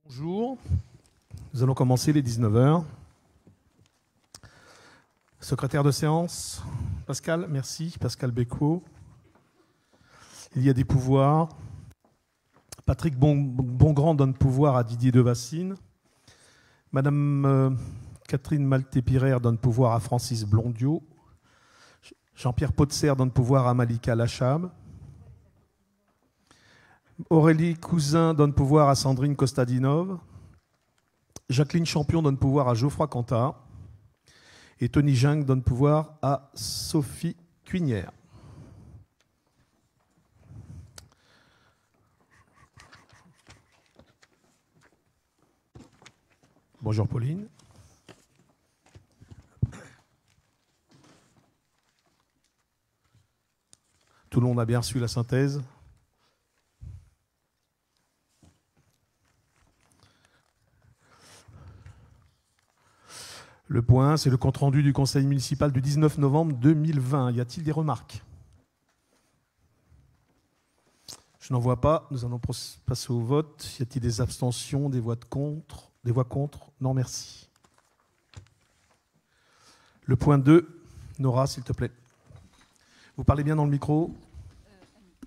Bonjour, nous allons commencer les 19 heures. Secrétaire de séance, Pascal, merci, Pascal Becquot. Il y a des pouvoirs. Patrick Bongrand donne pouvoir à Didier Devassine. Madame Catherine Malté-Pirer donne pouvoir à Francis Blondiot. Jean-Pierre Potser donne pouvoir à Malika Lachab. Aurélie Cousin donne pouvoir à Sandrine Kostadinov. Jacqueline Champion donne pouvoir à Geoffroy Cantat. Et Tony Jung donne pouvoir à Sophie Cuinière. Bonjour Pauline. Tout le monde a bien reçu la synthèse. Le point 1, c'est le compte-rendu du conseil municipal du 19 novembre 2020. Y a-t-il des remarques? Je n'en vois pas. Nous allons passer au vote. Y a-t-il des abstentions, des voix contre? Des voix contre? Non, merci. Le point 2, Nora, s'il te plaît. Vous parlez bien dans le micro?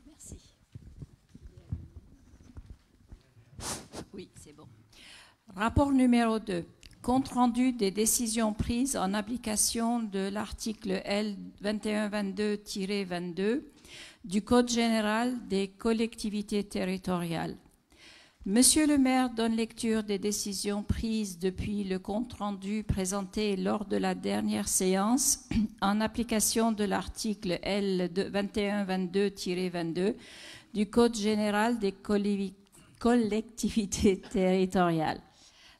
Merci. Oui, c'est bon. Rapport numéro 2. Compte rendu des décisions prises en application de l'article L. 2122-22 du Code général des collectivités territoriales. Monsieur le maire donne lecture des décisions prises depuis le compte rendu présenté lors de la dernière séance en application de l'article L. 2122-22 du Code général des collectivités territoriales.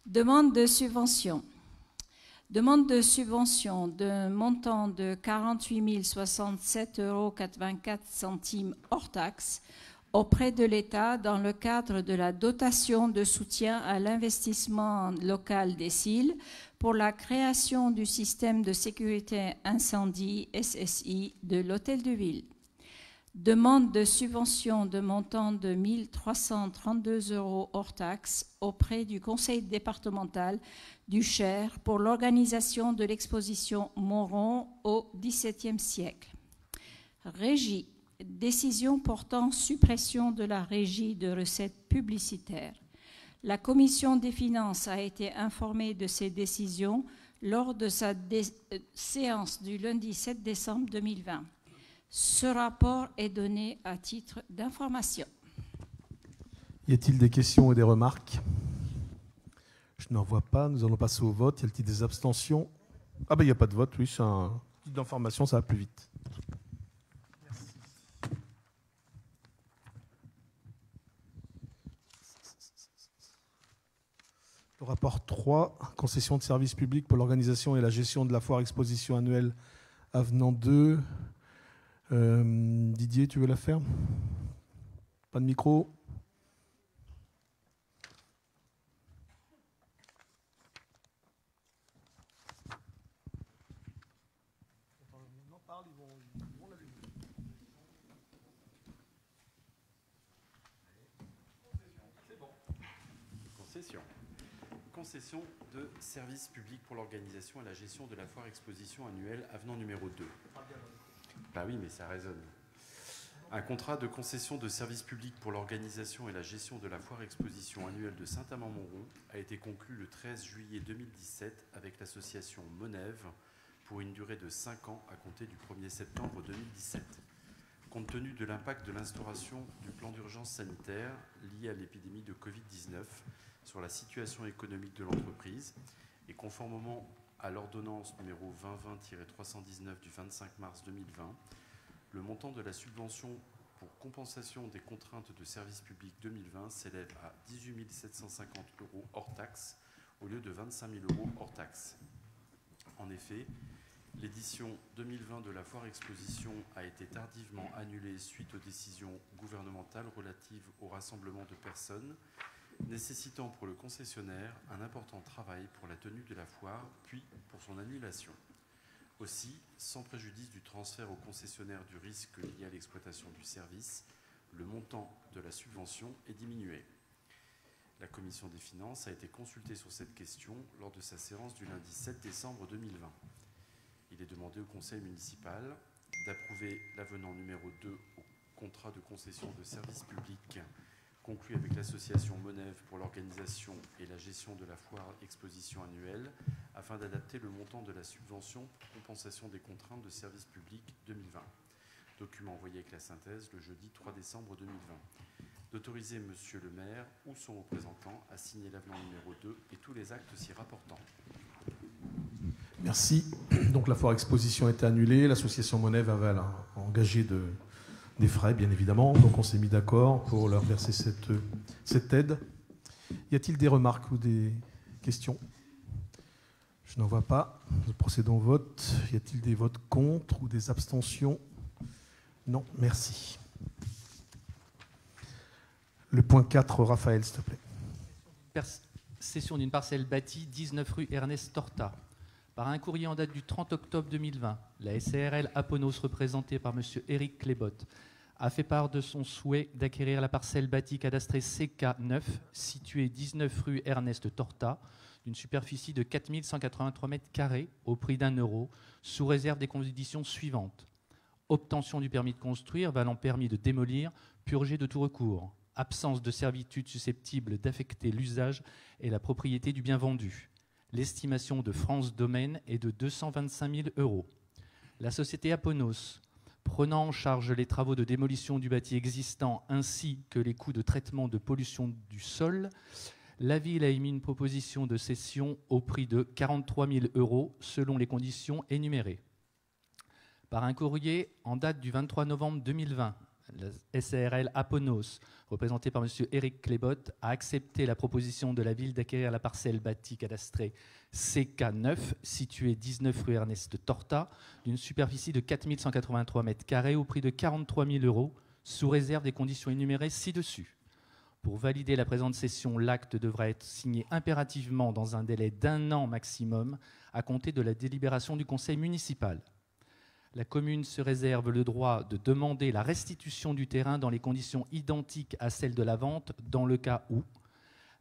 Demande de subvention. Demande de subvention d'un montant de 48 067,84 € hors taxe auprès de l'État dans le cadre de la dotation de soutien à l'investissement local des SIL pour la création du système de sécurité incendie SSI de l'Hôtel de Ville. Demande de subvention de montant de 1 332 € hors taxe auprès du conseil départemental du Cher pour l'organisation de l'exposition Moron au XVIIe siècle. Régie. Décision portant suppression de la régie de recettes publicitaires. La commission des finances a été informée de ces décisions lors de sa séance du lundi 7 décembre 2020. Ce rapport est donné à titre d'information. Y a-t-il des questions et des remarques? Je n'en vois pas. Nous allons passer au vote. Y a-t-il des abstentions? Ah ben il n'y a pas de vote, oui, c'est un titre d'information, ça va plus vite. Merci. Le rapport 3, concession de services publics pour l'organisation et la gestion de la foire exposition annuelle Avenant 2. Didier, tu veux la faire? Pas de micro? Concession de services publics pour l'organisation et la gestion de la foire exposition annuelle Avenant numéro 2. Bah oui, mais ça résonne. Un contrat de concession de services publics pour l'organisation et la gestion de la foire exposition annuelle de Saint-Amand-Montrond a été conclu le 13 juillet 2017 avec l'association Monève pour une durée de 5 ans à compter du 1er septembre 2017. Compte tenu de l'impact de l'instauration du plan d'urgence sanitaire lié à l'épidémie de Covid-19 sur la situation économique de l'entreprise et conformément à l'ordonnance numéro 2020-319 du 25 mars 2020, le montant de la subvention pour compensation des contraintes de service public 2020 s'élève à 18 750 € hors taxe au lieu de 25 000 € hors taxe. En effet, l'édition 2020 de la foire exposition a été tardivement annulée suite aux décisions gouvernementales relatives au rassemblement de personnes, nécessitant pour le concessionnaire un important travail pour la tenue de la foire, puis pour son annulation. Aussi, sans préjudice du transfert au concessionnaire du risque lié à l'exploitation du service, le montant de la subvention est diminué. La commission des finances a été consultée sur cette question lors de sa séance du lundi 7 décembre 2020. Il est demandé au conseil municipal d'approuver l'avenant numéro 2 au contrat de concession de services publics conclu avec l'association Monève pour l'organisation et la gestion de la foire exposition annuelle afin d'adapter le montant de la subvention pour compensation des contraintes de services publics 2020. Document envoyé avec la synthèse le jeudi 3 décembre 2020. D'autoriser Monsieur le maire ou son représentant à signer l'avenant numéro 2 et tous les actes s'y rapportant. Merci. Donc la foire exposition a été annulée. L'association Monève avait engagé des frais, bien évidemment. Donc on s'est mis d'accord pour leur verser cette aide. Y a-t-il des remarques ou des questions? Je n'en vois pas. Nous procédons au vote. Y a-t-il des votes contre ou des abstentions? Non, merci. Le point 4, Raphaël, s'il te plaît. Cession d'une parcelle bâtie, 19 rue Ernest Torta. Par un courrier en date du 30 octobre 2020, la SARL Aponos, représentée par M. Éric Clébot, a fait part de son souhait d'acquérir la parcelle bâtie cadastrée CK9, située 19 rue Ernest Torta, d'une superficie de 4183 m² au prix d'€1, sous réserve des conditions suivantes. Obtention du permis de construire, valant permis de démolir, purgé de tout recours. Absence de servitude susceptible d'affecter l'usage et la propriété du bien vendu. L'estimation de France Domaine est de 225 000 €. La société Aponos, prenant en charge les travaux de démolition du bâti existant ainsi que les coûts de traitement de pollution du sol, la ville a émis une proposition de cession au prix de 43 000 € selon les conditions énumérées. Par un courrier en date du 23 novembre 2020, la SARL Aponos, représentée par M. Éric Clébot, a accepté la proposition de la ville d'acquérir la parcelle bâtie cadastrée CK9, située 19 rue Ernest Torta, d'une superficie de 4183 m² au prix de 43 000 €, sous réserve des conditions énumérées ci-dessus. Pour valider la présente cession, l'acte devra être signé impérativement dans un délai d'1 an maximum à compter de la délibération du conseil municipal. La commune se réserve le droit de demander la restitution du terrain dans les conditions identiques à celles de la vente, dans le cas où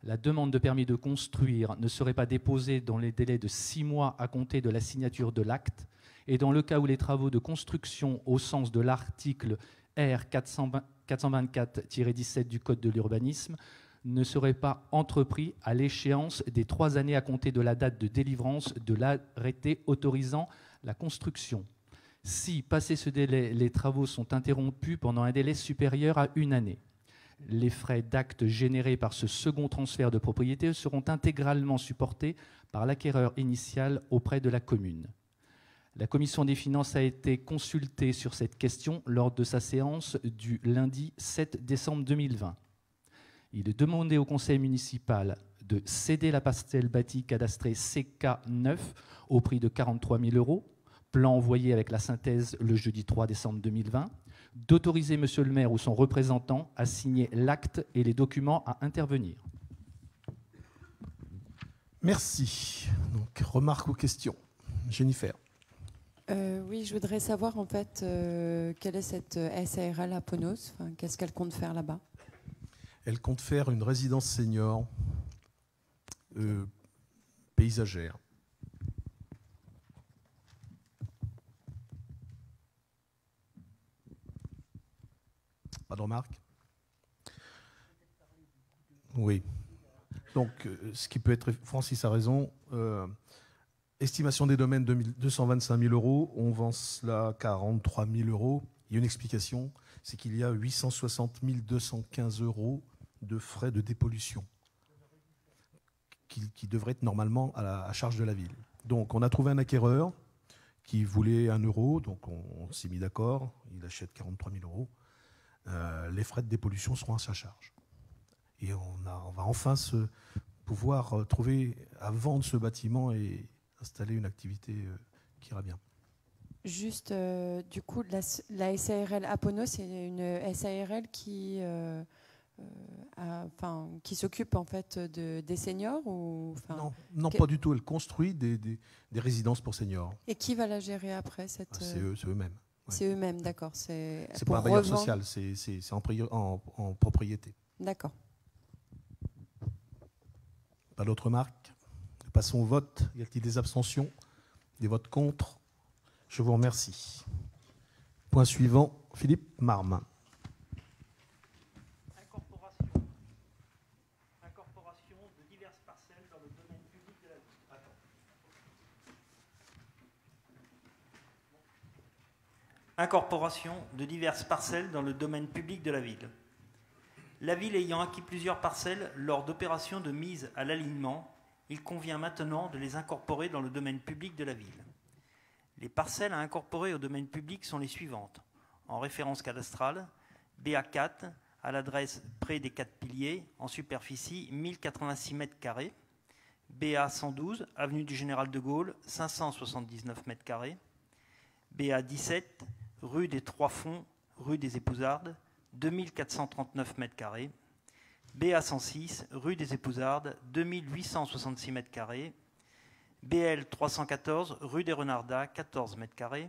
la demande de permis de construire ne serait pas déposée dans les délais de 6 mois à compter de la signature de l'acte, et dans le cas où les travaux de construction au sens de l'article R 424-17 du Code de l'urbanisme ne seraient pas entrepris à l'échéance des 3 années à compter de la date de délivrance de l'arrêté autorisant la construction. Si, passé ce délai, les travaux sont interrompus pendant un délai supérieur à 1 année, les frais d'acte générés par ce second transfert de propriété seront intégralement supportés par l'acquéreur initial auprès de la commune. La commission des finances a été consultée sur cette question lors de sa séance du lundi 7 décembre 2020. Il est demandé au conseil municipal de céder la parcelle bâtie cadastrée CK9 au prix de 43 000 €, plan envoyé avec la synthèse le jeudi 3 décembre 2020, d'autoriser Monsieur le maire ou son représentant à signer l'acte et les documents à intervenir. Merci. Donc, remarques ou questions? Jennifer. Oui, je voudrais savoir en fait quelle est cette SARL Aponos, enfin, qu'est-ce qu'elle compte faire là-bas? Elle compte faire une résidence senior paysagère. Pas de remarques? Oui. Donc, ce qui peut être... Francis a raison. Estimation des domaines, 225 000 €. On vend cela à 43 000 €. Il y a une explication, c'est qu'il y a 860 215 € de frais de dépollution qui devraient être normalement à charge de la ville. Donc, on a trouvé un acquéreur qui voulait 1 €. Donc, on s'est mis d'accord. Il achète 43 000 €. Les frais de dépollution seront à sa charge. Et on va enfin pouvoir trouver à vendre ce bâtiment et installer une activité qui ira bien. Juste, du coup, la SARL Aponos, c'est une SARL qui s'occupe en fait des seniors ou, Non, pas du tout. Elle construit des résidences pour seniors. Et qui va la gérer après C'est eux-mêmes. Ouais. C'est eux-mêmes, d'accord. C'est pas un bailleur social, c'est en propriété. D'accord. Pas d'autres remarques? Nous passons au vote. Y a-t-il des abstentions? Des votes contre? Je vous remercie. Point suivant, Philippe Marme. Incorporation de diverses parcelles dans le domaine public de la ville. Incorporation de diverses parcelles dans le domaine public de la ville. La ville ayant acquis plusieurs parcelles lors d'opérations de mise à l'alignement, il convient maintenant de les incorporer dans le domaine public de la ville. Les parcelles à incorporer au domaine public sont les suivantes. En référence cadastrale, BA4, à l'adresse près des 4 piliers, en superficie 1086 m². BA112, avenue du Général de Gaulle, 579 m². BA17, rue des Trois Fonds, rue des Épousardes, 2439 m². BA106, rue des Épousardes, 2866 m². BL 314, rue des Renardas, 14 m².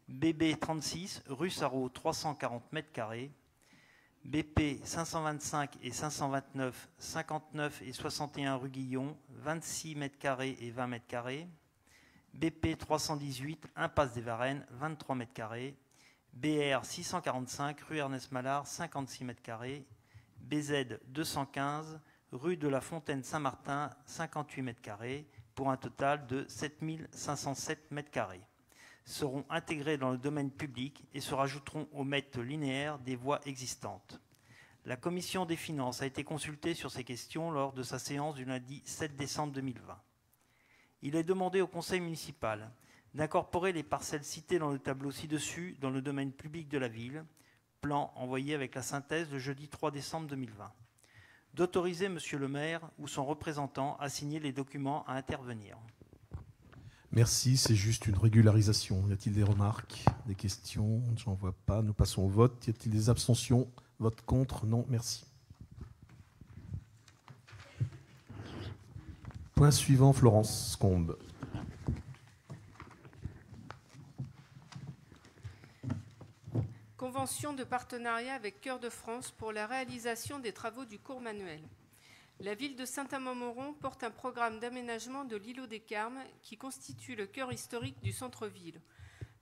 BB 36, rue Sarrault, 340 m². BP 525 et 529, 59 et 61 rue Guillon, 26 m² et 20 m². BP 318, impasse des Varennes, 23 m². BR 645, rue Ernest Mallard, 56 m². BZ 215, rue de la Fontaine Saint-Martin, 58 m², pour un total de 7507 m². Seront intégrés dans le domaine public et se rajouteront au mètre linéaire des voies existantes. La Commission des finances a été consultée sur ces questions lors de sa séance du lundi 7 décembre 2020. Il est demandé au Conseil municipal d'incorporer les parcelles citées dans le tableau ci-dessus dans le domaine public de la ville, plan envoyé avec la synthèse le jeudi 3 décembre 2020. D'autoriser Monsieur le maire ou son représentant à signer les documents à intervenir. Merci, c'est juste une régularisation. Y a-t-il des remarques, des questions? Je n'en vois pas. Nous passons au vote. Y a-t-il des abstentions? Vote contre? Non, merci. Point suivant, Florence Combe. Convention de partenariat avec Cœur de France pour la réalisation des travaux du cours Manuel. La ville de Saint-Amand-Montrond porte un programme d'aménagement de l'îlot des Carmes qui constitue le cœur historique du centre-ville.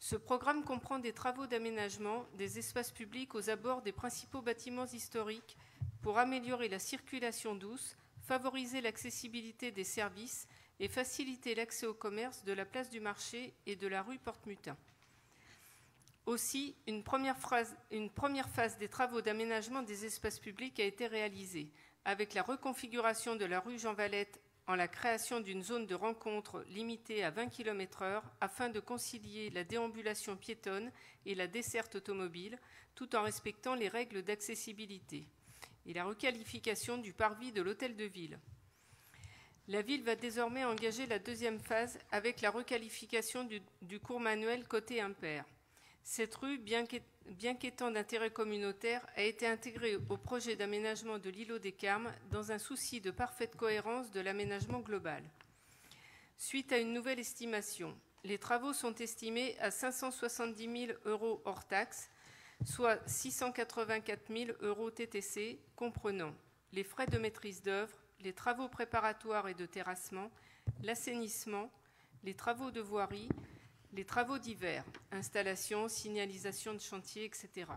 Ce programme comprend des travaux d'aménagement des espaces publics aux abords des principaux bâtiments historiques pour améliorer la circulation douce, favoriser l'accessibilité des services et faciliter l'accès au commerce de la place du marché et de la rue Porte-Mutin. Aussi, une première phase des travaux d'aménagement des espaces publics a été réalisée, avec la reconfiguration de la rue Jean Valette en la création d'une zone de rencontre limitée à 20 km/h afin de concilier la déambulation piétonne et la desserte automobile, tout en respectant les règles d'accessibilité, et la requalification du parvis de l'hôtel de ville. La ville va désormais engager la deuxième phase avec la requalification du cours Manuel côté impair. Cette rue, bien qu'étant d'intérêt communautaire, a été intégrée au projet d'aménagement de l'îlot des Carmes dans un souci de parfaite cohérence de l'aménagement global. Suite à une nouvelle estimation, les travaux sont estimés à 570 000 € hors taxes, soit 684 000 € TTC, comprenant les frais de maîtrise d'œuvre, les travaux préparatoires et de terrassement, l'assainissement, les travaux de voirie, les travaux divers, installation, signalisation de chantier, etc.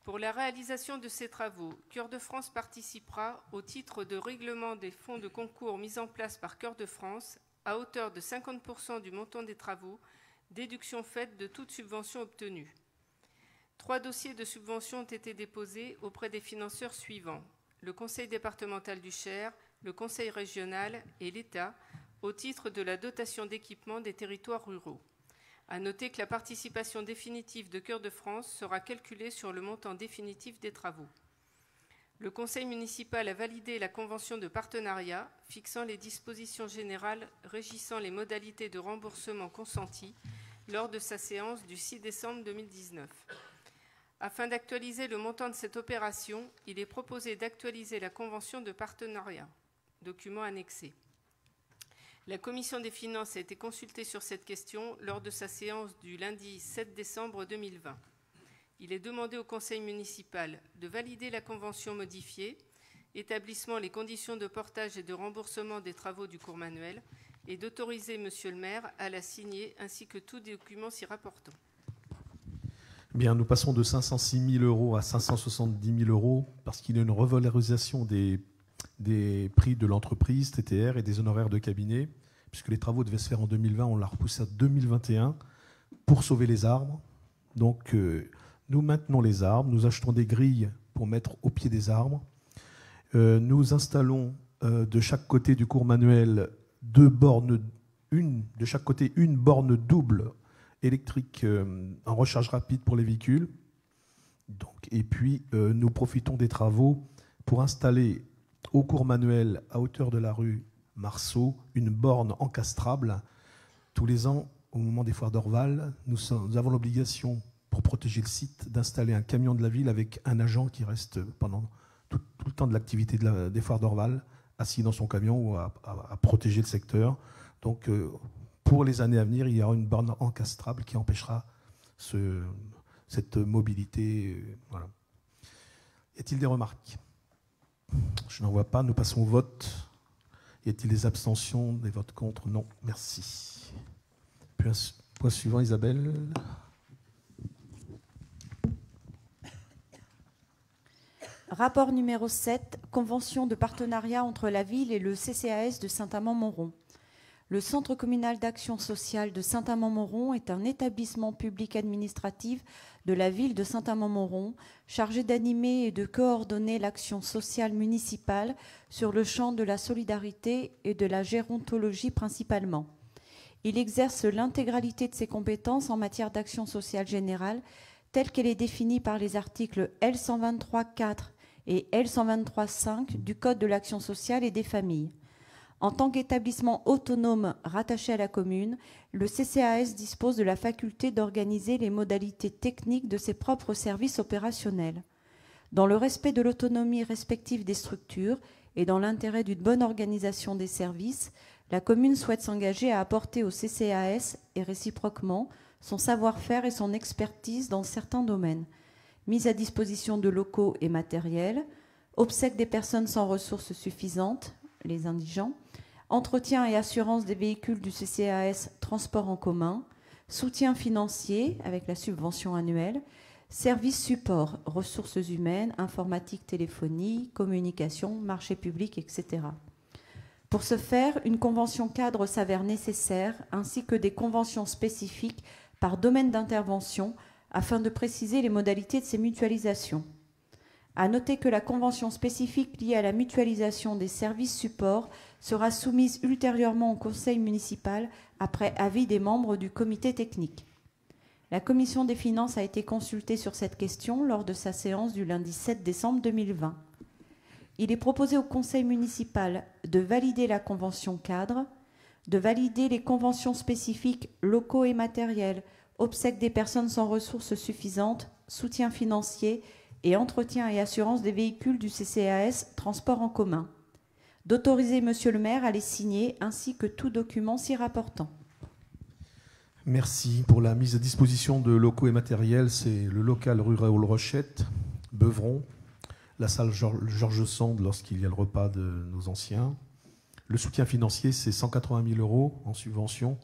Pour la réalisation de ces travaux, Cœur de France participera au titre de règlement des fonds de concours mis en place par Cœur de France à hauteur de 50% du montant des travaux, déduction faite de toute subvention obtenue. 3 dossiers de subvention ont été déposés auprès des financeurs suivants: le Conseil départemental du Cher, le Conseil régional et l'État, au titre de la dotation d'équipement des territoires ruraux. À noter que la participation définitive de Cœur de France sera calculée sur le montant définitif des travaux. Le Conseil municipal a validé la convention de partenariat fixant les dispositions générales régissant les modalités de remboursement consenties lors de sa séance du 6 décembre 2019. Afin d'actualiser le montant de cette opération, il est proposé d'actualiser la convention de partenariat, document annexé. La Commission des finances a été consultée sur cette question lors de sa séance du lundi 7 décembre 2020. Il est demandé au Conseil municipal de valider la convention modifiée établissement les conditions de portage et de remboursement des travaux du cours Manuel, et d'autoriser Monsieur le maire à la signer, ainsi que tout document s'y rapportant. Bien, nous passons de 506 000 € à 570 000 € parce qu'il y a une revalorisation des prix de l'entreprise, TTR, et des honoraires de cabinet, puisque les travaux devaient se faire en 2020, on l'a repoussé à 2021 pour sauver les arbres. Donc, nous maintenons les arbres, nous achetons des grilles pour mettre au pied des arbres. Nous installons de chaque côté du cours Manuel deux bornes, de chaque côté une borne double électrique en recharge rapide pour les véhicules. Donc, et puis, nous profitons des travaux pour installer au cours Manuel, à hauteur de la rue Marceau, une borne encastrable. Tous les ans, au moment des foires d'Orval, nous avons l'obligation, pour protéger le site, d'installer un camion de la ville avec un agent qui reste pendant tout le temps de l'activité des foires d'Orval, assis dans son camion ou à protéger le secteur. Donc, pour les années à venir, il y aura une borne encastrable qui empêchera cette mobilité. Voilà. Y a-t-il des remarques? Je n'en vois pas. Nous passons au vote. Y a-t-il des abstentions, des votes contre? Non. Merci. Point suivant, Isabelle. Rapport numéro 7, convention de partenariat entre la ville et le CCAS de Saint-Amand-Montrond. Le Centre communal d'action sociale de Saint-Amand-Montrond est un établissement public administratif de la ville de Saint-Amand-Montrond chargé d'animer et de coordonner l'action sociale municipale sur le champ de la solidarité et de la gérontologie principalement. Il exerce l'intégralité de ses compétences en matière d'action sociale générale telle qu'elle est définie par les articles L123.4 et L123.5 du Code de l'action sociale et des familles. En tant qu'établissement autonome rattaché à la commune, le CCAS dispose de la faculté d'organiser les modalités techniques de ses propres services opérationnels. Dans le respect de l'autonomie respective des structures et dans l'intérêt d'une bonne organisation des services, la commune souhaite s'engager à apporter au CCAS et réciproquement son savoir-faire et son expertise dans certains domaines. Mise à disposition de locaux et matériels, obsèques des personnes sans ressources suffisantes, les indigents, entretien et assurance des véhicules du CCAS transport en commun, soutien financier avec la subvention annuelle, services support, ressources humaines, informatique, téléphonie, communication, marché public, etc. Pour ce faire, une convention cadre s'avère nécessaire, ainsi que des conventions spécifiques par domaine d'intervention, afin de préciser les modalités de ces mutualisations. À noter que la convention spécifique liée à la mutualisation des services supports sera soumise ultérieurement au conseil municipal après avis des membres du comité technique. La commission des finances a été consultée sur cette question lors de sa séance du lundi 7 décembre 2020. Il est proposé au conseil municipal de valider la convention cadre, de valider les conventions spécifiques locaux et matériels, obsèques des personnes sans ressources suffisantes, soutien financier et entretien et assurance des véhicules du CCAS transport en commun. D'autoriser Monsieur le maire à les signer ainsi que tout document s'y rapportant. Merci. Pour la mise à disposition de locaux et matériels, c'est le local rue Raoul Rochette, Beuvron, la salle Georges Sand lorsqu'il y a le repas de nos anciens. Le soutien financier, c'est 180 000 € en subvention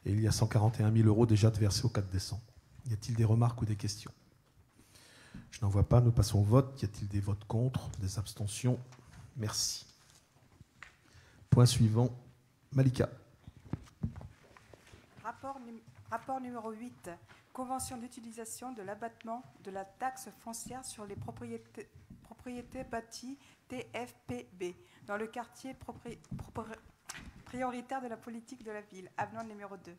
et il y a 141 000 € déjà versés au 4 décembre. Y a-t-il des remarques ou des questions? Je n'en vois pas. Nous passons au vote. Y a-t-il des votes contre, des abstentions? Merci. Point suivant, Malika. Rapport numéro 8. Convention d'utilisation de l'abattement de la taxe foncière sur les propriétés bâties TFPB dans le quartier prioritaire de la politique de la ville, avenant numéro 2.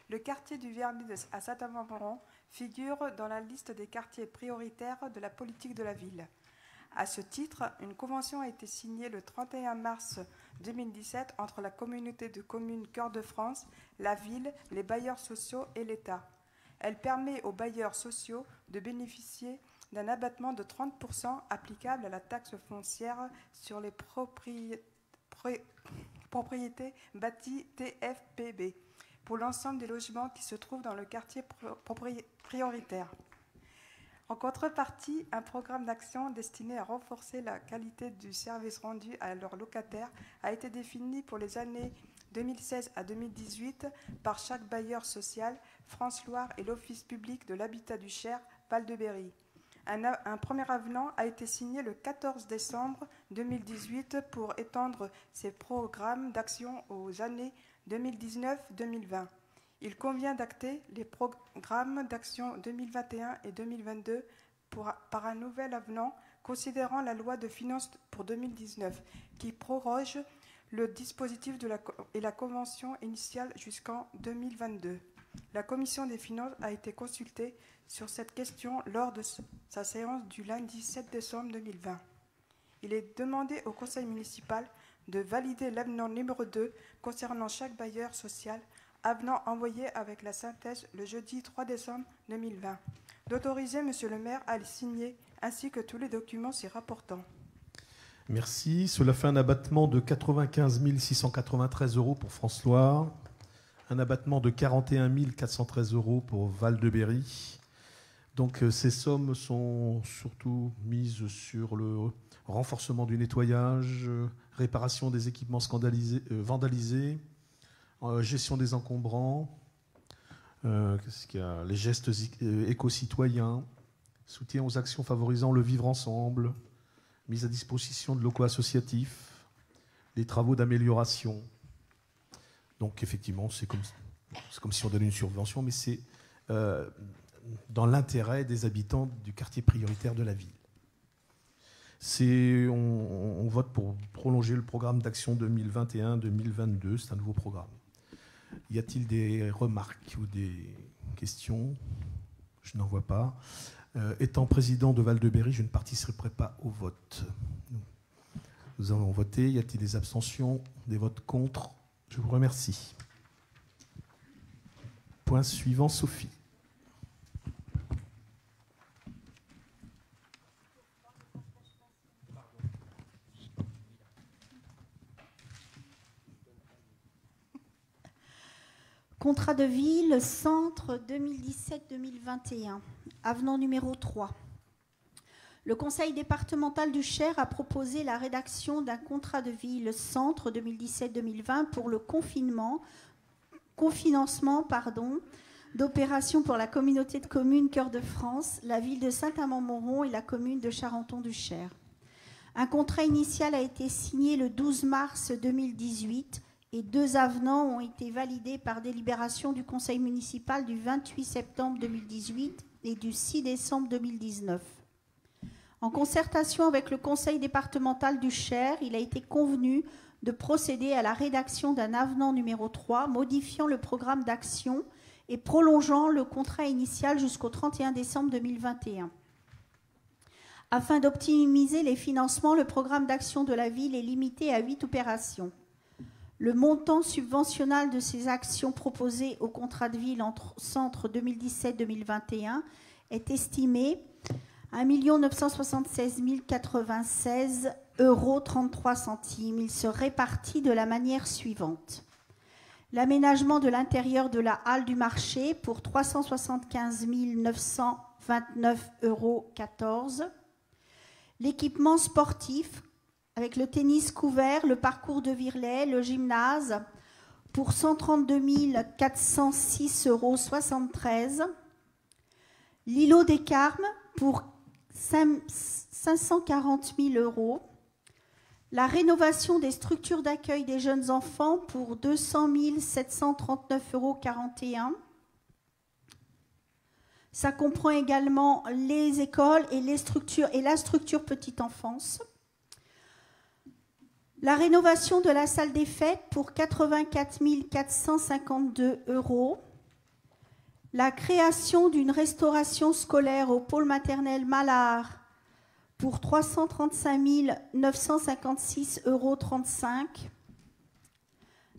Le quartier du Vernet à Saint-Amand-Montrond figure dans la liste des quartiers prioritaires de la politique de la ville. À ce titre, une convention a été signée le 31 mars 2017 entre la communauté de communes Cœur de France, la ville, les bailleurs sociaux et l'État. Elle permet aux bailleurs sociaux de bénéficier d'un abattement de 30% applicable à la taxe foncière sur les propriétés bâties TFPB pour l'ensemble des logements qui se trouvent dans le quartier prioritaire. En contrepartie, un programme d'action destiné à renforcer la qualité du service rendu à leurs locataires a été défini pour les années 2016 à 2018 par chaque bailleur social, France Loire et l'Office public de l'habitat du Cher, Val-de-Berry. Un premier avenant a été signé le 14 décembre 2018 pour étendre ces programmes d'action aux années 2019-2020. Il convient d'acter les programmes d'action 2021 et 2022 par un nouvel avenant considérant la loi de finances pour 2019 qui proroge le dispositif et la convention initiale jusqu'en 2022. La commission des finances a été consultée sur cette question lors de sa séance du lundi 7 décembre 2020. Il est demandé au conseil municipal de valider l'avenant numéro 2 concernant chaque bailleur social, avenant envoyé avec la synthèse le jeudi 3 décembre 2020, d'autoriser Monsieur le maire à le signer ainsi que tous les documents s'y rapportant. Merci. Cela fait un abattement de 95 693 € pour France Loire, un abattement de 41 413 € pour Val-de-Berry. Donc ces sommes sont surtout mises sur le renforcement du nettoyage, réparation des équipements vandalisés, gestion des encombrants, qu'est-ce qu'il y a, les gestes éco-citoyens, soutien aux actions favorisant le vivre ensemble, mise à disposition de locaux associatifs, les travaux d'amélioration. Donc effectivement, c'est comme si on donnait une subvention, mais c'est dans l'intérêt des habitants du quartier prioritaire de la ville. On vote pour prolonger le programme d'action 2021-2022, c'est un nouveau programme. Y a-t-il des remarques ou des questions? Je n'en vois pas. Étant président de Val-de-Berry, je ne participerai pas au vote. Nous allons voter. Y a-t-il des abstentions, des votes contre? Je vous remercie. Point suivant, Sophie. Contrat de ville, centre 2017-2021, avenant numéro 3. Le conseil départemental du Cher a proposé la rédaction d'un contrat de ville centre 2017-2020 pour le cofinancement d'opérations pour la communauté de communes Cœur de France, la ville de Saint-Amand-Montrond et la commune de Charenton-du-Cher. Un contrat initial a été signé le 12 mars 2018 et 2 avenants ont été validés par délibération du conseil municipal du 28 septembre 2018 et du 6 décembre 2019. En concertation avec le conseil départemental du Cher, il a été convenu de procéder à la rédaction d'un avenant numéro 3 modifiant le programme d'action et prolongeant le contrat initial jusqu'au 31 décembre 2021. Afin d'optimiser les financements, le programme d'action de la ville est limité à 8 opérations. Le montant subventionnel de ces actions proposées au contrat de ville entre centre 2017-2021 est estimé à 1 976 096 € 33 centimes. Il se répartit de la manière suivante. L'aménagement de l'intérieur de la halle du marché pour 375 929 € 14. L'équipement sportif avec le tennis couvert, le parcours de Virlet, le gymnase pour 132 406 € 73. L'îlot des Carmes pour 540 000 €. La rénovation des structures d'accueil des jeunes enfants pour 200 739 € 41. Ça comprend également les écoles et la structure petite enfance. La rénovation de la salle des fêtes pour 84 452 €. La création d'une restauration scolaire au pôle maternel Malard pour 335 956 € 35.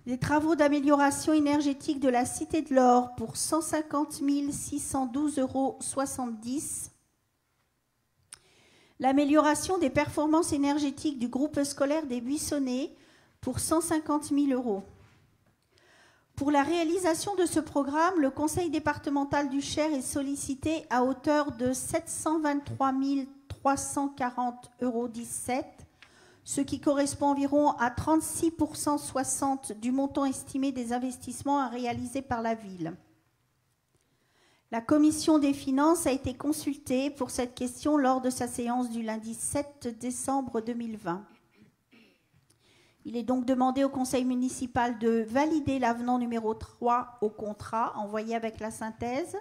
Les travaux d'amélioration énergétique de la Cité de l'Or pour 150 612 € 70. L'amélioration des performances énergétiques du groupe scolaire des Buissonnets pour 150 000 €. Pour la réalisation de ce programme, le conseil départemental du Cher est sollicité à hauteur de 723 340,17 €, ce qui correspond environ à 36,60 % du montant estimé des investissements à réaliser par la ville. La commission des finances a été consultée pour cette question lors de sa séance du lundi 7 décembre 2020. Il est donc demandé au conseil municipal de valider l'avenant numéro 3 au contrat envoyé avec la synthèse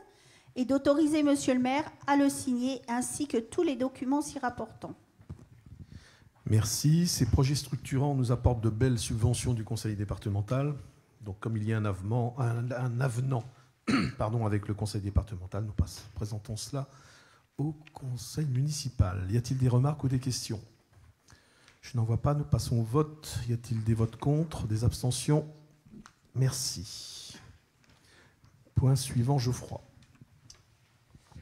et d'autoriser monsieur le maire à le signer ainsi que tous les documents s'y rapportant. Merci. Ces projets structurants nous apportent de belles subventions du conseil départemental. Donc, comme il y a un avenant avec le conseil départemental, nous présentons cela au conseil municipal. Y a-t-il des remarques ou des questions? Je n'en vois pas. Nous passons au vote. Y a-t-il des votes contre, des abstentions? Merci. Point suivant, Geoffroy.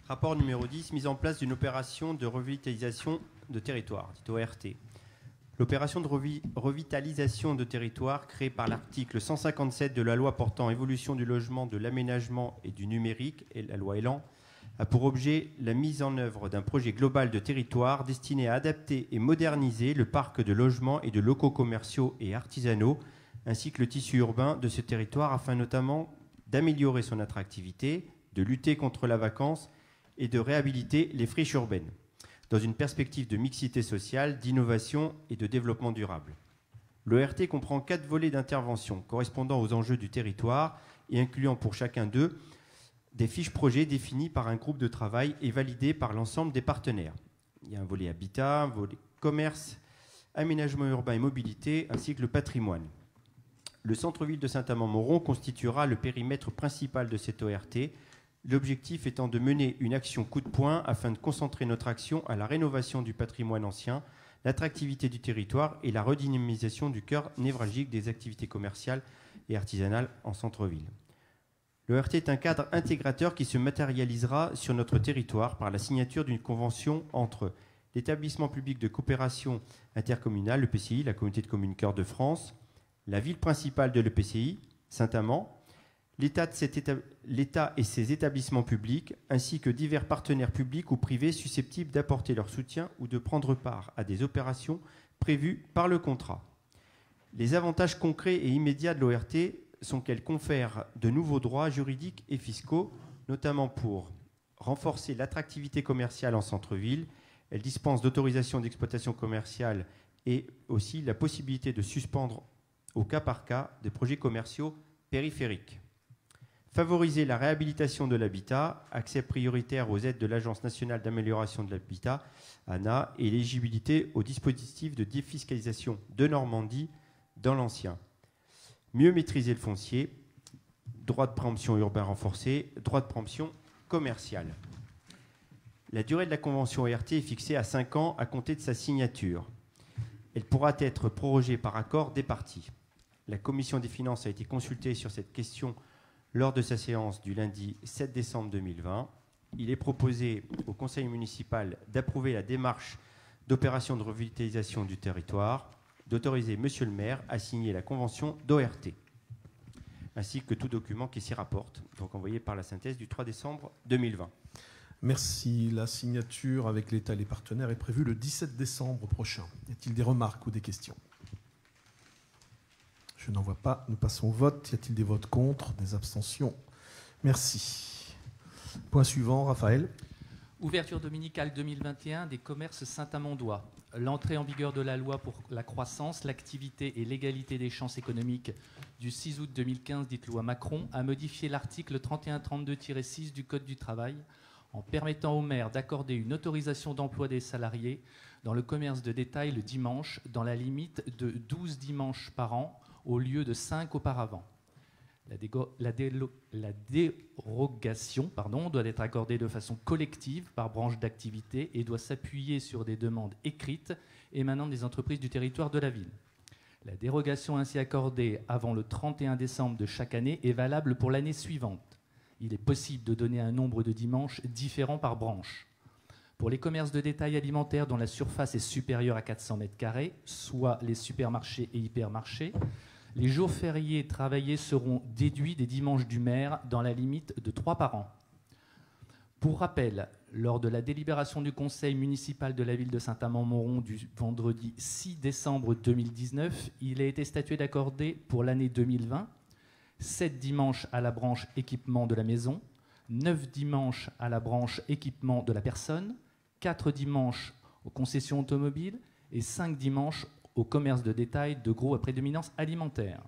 Rapport numéro 10, mise en place d'une opération de revitalisation de territoire, dite ORT. L'opération de revitalisation de territoire créée par l'article 157 de la loi portant évolution du logement, de l'aménagement et du numérique, et la loi Elan, a pour objet la mise en œuvre d'un projet global de territoire destiné à adapter et moderniser le parc de logements et de locaux commerciaux et artisanaux, ainsi que le tissu urbain de ce territoire, afin notamment d'améliorer son attractivité, de lutter contre la vacance et de réhabiliter les friches urbaines, dans une perspective de mixité sociale, d'innovation et de développement durable. L'ORT comprend 4 volets d'intervention correspondant aux enjeux du territoire et incluant pour chacun d'eux des fiches projets définies par un groupe de travail et validées par l'ensemble des partenaires. Il y a un volet habitat, un volet commerce, aménagement urbain et mobilité, ainsi que le patrimoine. Le centre-ville de Saint-Amand-Montrond constituera le périmètre principal de cette ORT, l'objectif étant de mener une action coup de poing afin de concentrer notre action à la rénovation du patrimoine ancien, l'attractivité du territoire et la redynamisation du cœur névralgique des activités commerciales et artisanales en centre-ville. L'ORT est un cadre intégrateur qui se matérialisera sur notre territoire par la signature d'une convention entre l'établissement public de coopération intercommunale, l'EPCI, la communauté de communes Cœur de France, la ville principale de l'EPCI, Saint-Amand, l'État et ses établissements publics, ainsi que divers partenaires publics ou privés susceptibles d'apporter leur soutien ou de prendre part à des opérations prévues par le contrat. Les avantages concrets et immédiats de l'ORT sont qu'elle confère de nouveaux droits juridiques et fiscaux, notamment pour renforcer l'attractivité commerciale en centre-ville. Elle dispense d'autorisation d'exploitation commerciale et aussi la possibilité de suspendre au cas par cas des projets commerciaux périphériques. Favoriser la réhabilitation de l'habitat, accès prioritaire aux aides de l'Agence nationale d'amélioration de l'habitat, ANA, et éligibilité au dispositif de défiscalisation de Normandie dans l'ancien. Mieux maîtriser le foncier, droit de préemption urbain renforcé, droit de préemption commercial. La durée de la convention ORT est fixée à 5 ans à compter de sa signature. Elle pourra être prorogée par accord des parties. La commission des finances a été consultée sur cette question lors de sa séance du lundi 7 décembre 2020. Il est proposé au conseil municipal d'approuver la démarche d'opération de revitalisation du territoire, d'autoriser monsieur le maire à signer la convention d'ORT, ainsi que tout document qui s'y rapporte, donc envoyé par la synthèse du 3 décembre 2020. Merci. La signature avec l'État et les partenaires est prévue le 17 décembre prochain. Y a-t-il des remarques ou des questions? Je n'en vois pas. Nous passons au vote. Y a-t-il des votes contre, des abstentions? Merci. Point suivant, Raphaël. Ouverture dominicale 2021 des commerces saint-amandois. L'entrée en vigueur de la loi pour la croissance, l'activité et l'égalité des chances économiques du 6 août 2015, dite loi Macron, a modifié l'article 3132-6 du Code du travail en permettant aux maires d'accorder une autorisation d'emploi des salariés dans le commerce de détail le dimanche, dans la limite de 12 dimanches par an, au lieu de 5 auparavant. La dérogation doit être accordée de façon collective par branche d'activité et doit s'appuyer sur des demandes écrites émanant des entreprises du territoire de la ville. La dérogation ainsi accordée avant le 31 décembre de chaque année est valable pour l'année suivante. Il est possible de donner un nombre de dimanches différents par branche. Pour les commerces de détail alimentaires dont la surface est supérieure à 400 m², soit les supermarchés et hypermarchés, Les jours fériés travaillés seront déduits des dimanches du maire dans la limite de 3 par an. Pour rappel, lors de la délibération du conseil municipal de la ville de Saint-Amand-Montrond du vendredi 6 décembre 2019, il a été statué d'accorder pour l'année 2020 7 dimanches à la branche équipement de la maison, 9 dimanches à la branche équipement de la personne, 4 dimanches aux concessions automobiles et 5 dimanches au commerce de détail de gros à prédominance alimentaire.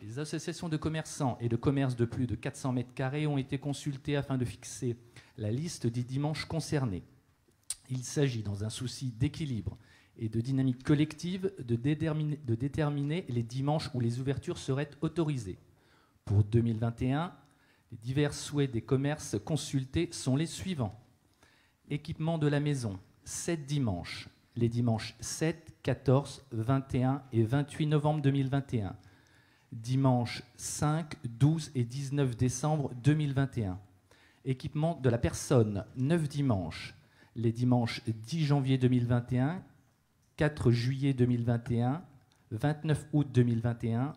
Les associations de commerçants et de commerces de plus de 400 mètres carrés ont été consultées afin de fixer la liste des dimanches concernés. Il s'agit, dans un souci d'équilibre et de dynamique collective, de déterminer les dimanches où les ouvertures seraient autorisées. Pour 2021, les divers souhaits des commerces consultés sont les suivants. Équipement de la maison, 7 dimanches. Les dimanches 7, 14, 21 et 28 novembre 2021. Dimanches 5, 12 et 19 décembre 2021. Équipement de la personne, 9 dimanches. Les dimanches 10 janvier 2021, 4 juillet 2021, 29 août 2021,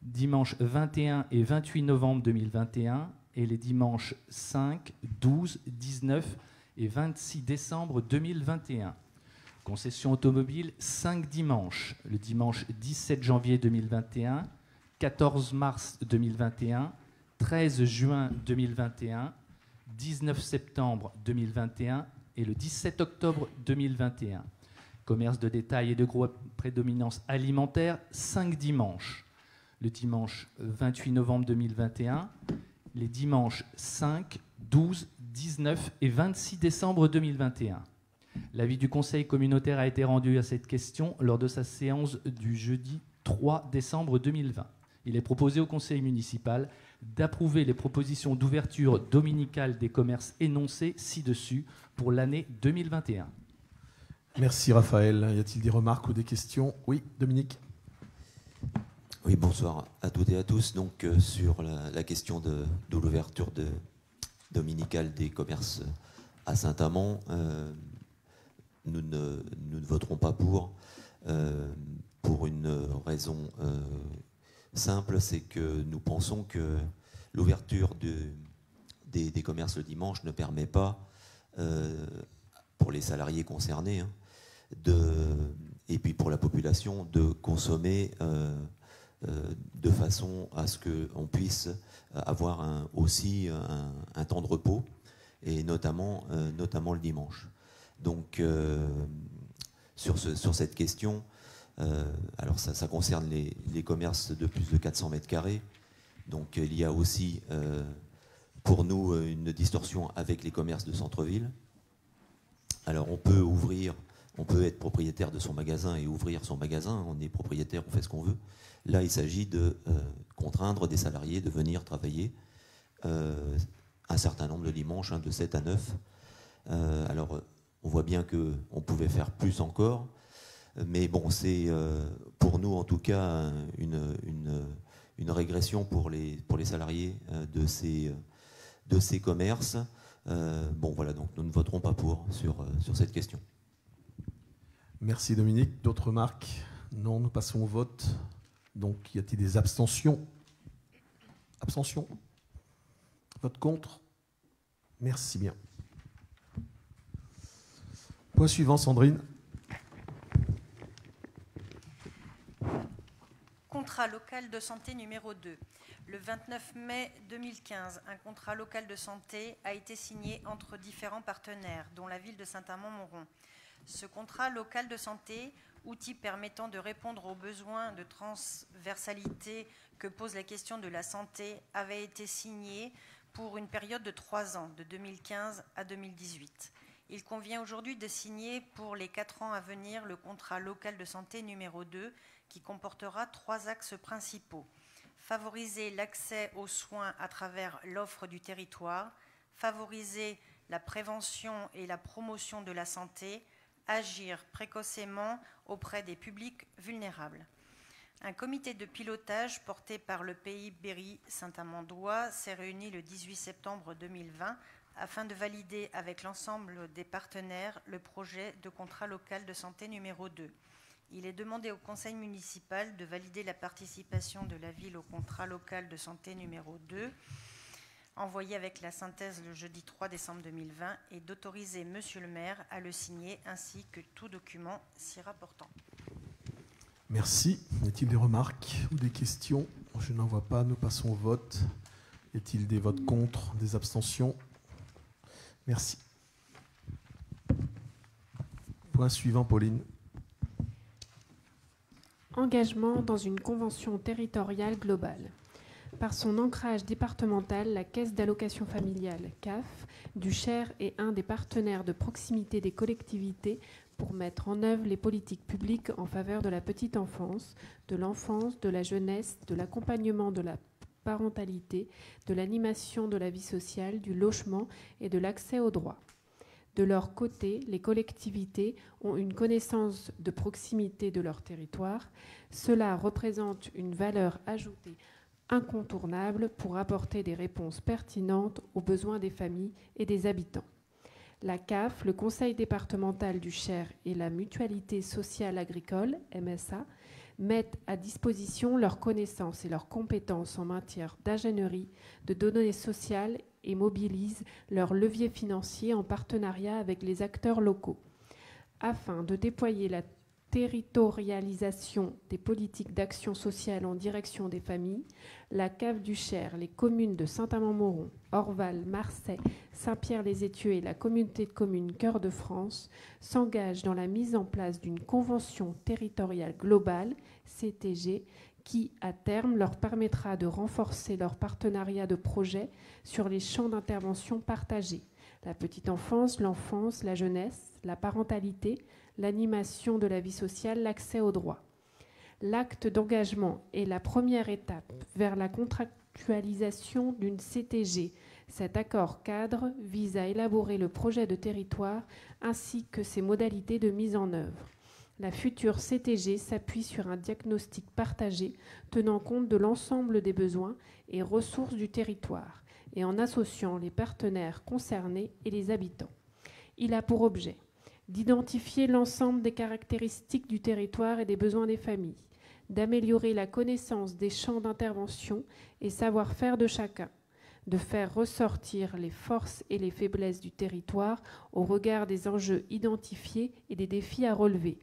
dimanche 21 et 28 novembre 2021 et les dimanches 5, 12, 19 et 26 décembre 2021. Concession automobile, 5 dimanches. Le dimanche 17 janvier 2021, 14 mars 2021, 13 juin 2021, 19 septembre 2021 et le 17 octobre 2021. Commerce de détail et de gros à prédominance alimentaire, 5 dimanches. Le dimanche 28 novembre 2021, les dimanches 5, 12, 19 et 26 décembre 2021. L'avis du Conseil communautaire a été rendu à cette question lors de sa séance du jeudi 3 décembre 2020. Il est proposé au Conseil municipal d'approuver les propositions d'ouverture dominicale des commerces énoncées ci-dessus pour l'année 2021. Merci Raphaël. Y a-t-il des remarques ou des questions? Oui, Dominique. Oui, bonsoir à toutes et à tous. Donc, sur la question de l'ouverture dominicale des commerces à Saint-Amand, nous ne voterons pas pour une raison simple, c'est que nous pensons que l'ouverture des commerces le dimanche ne permet pas, pour les salariés concernés, et puis pour la population, de consommer de façon à ce qu'on puisse avoir aussi un temps de repos, et notamment le dimanche. Donc, sur cette question, alors ça concerne les commerces de plus de 400 mètres carrés. Donc, il y a aussi, pour nous, une distorsion avec les commerces de centre-ville. Alors, on peut être propriétaire de son magasin et ouvrir son magasin. On est propriétaire, on fait ce qu'on veut. Là, il s'agit de contraindre des salariés de venir travailler un certain nombre de dimanches, de 7 à 9. Alors, on voit bien qu'on pouvait faire plus encore. Mais bon, c'est pour nous, en tout cas, une régression pour les salariés de ces commerces. Bon, voilà, donc nous ne voterons pas sur cette question. Merci Dominique. D'autres remarques? Non, nous passons au vote. Donc, y a-t-il des abstentions? Abstention? Vote contre? Merci bien. Point suivant, Sandrine. Contrat local de santé numéro 2. Le 29 mai 2015, un contrat local de santé a été signé entre différents partenaires, dont la ville de Saint-Amand-Montrond. Ce contrat local de santé, outil permettant de répondre aux besoins de transversalité que pose la question de la santé, avait été signé pour une période de 3 ans, de 2015 à 2018. Il convient aujourd'hui de signer pour les 4 ans à venir le contrat local de santé numéro 2 qui comportera 3 axes principaux. Favoriser l'accès aux soins à travers l'offre du territoire, favoriser la prévention et la promotion de la santé, agir précocement auprès des publics vulnérables. Un comité de pilotage porté par le pays Berry Saint-Amandois s'est réuni le 18 septembre 2020 afin de valider avec l'ensemble des partenaires le projet de contrat local de santé numéro 2. Il est demandé au conseil municipal de valider la participation de la ville au contrat local de santé numéro 2, envoyé avec la synthèse le jeudi 3 décembre 2020, et d'autoriser Monsieur le maire à le signer, ainsi que tout document s'y rapportant. Merci. Y a-t-il des remarques ou des questions? Je n'en vois pas. Nous passons au vote. Y a-t-il des votes contre, des abstentions? Merci. Point suivant, Pauline. Engagement dans une convention territoriale globale. Par son ancrage départemental, la Caisse d'allocation familiale, CAF, du Cher est un des partenaires de proximité des collectivités pour mettre en œuvre les politiques publiques en faveur de la petite enfance, de l'enfance, de la jeunesse, de l'accompagnement de la parentalité, de l'animation de la vie sociale, du logement et de l'accès aux droits. De leur côté, les collectivités ont une connaissance de proximité de leur territoire. Cela représente une valeur ajoutée incontournable pour apporter des réponses pertinentes aux besoins des familles et des habitants. La CAF, le Conseil départemental du Cher et la Mutualité sociale agricole, MSA, mettent à disposition leurs connaissances et leurs compétences en matière d'ingénierie, de données sociales et mobilisent leurs leviers financiers en partenariat avec les acteurs locaux. Afin de déployer la territorialisation des politiques d'action sociale en direction des familles, la CAF du Cher, les communes de Saint-Amand-Montrond, Orval, Marseille, Saint-Pierre-les-Étieux et la communauté de communes Cœur de France s'engagent dans la mise en place d'une convention territoriale globale, CTG, qui, à terme, leur permettra de renforcer leur partenariat de projet sur les champs d'intervention partagés: la petite enfance, l'enfance, la jeunesse, la parentalité, l'animation de la vie sociale, l'accès aux droits. L'acte d'engagement est la première étape vers la contractualisation d'une CTG. Cet accord cadre vise à élaborer le projet de territoire ainsi que ses modalités de mise en œuvre. La future CTG s'appuie sur un diagnostic partagé tenant compte de l'ensemble des besoins et ressources du territoire et en associant les partenaires concernés et les habitants. Il a pour objet d'identifier l'ensemble des caractéristiques du territoire et des besoins des familles, d'améliorer la connaissance des champs d'intervention et savoir-faire de chacun, de faire ressortir les forces et les faiblesses du territoire au regard des enjeux identifiés et des défis à relever,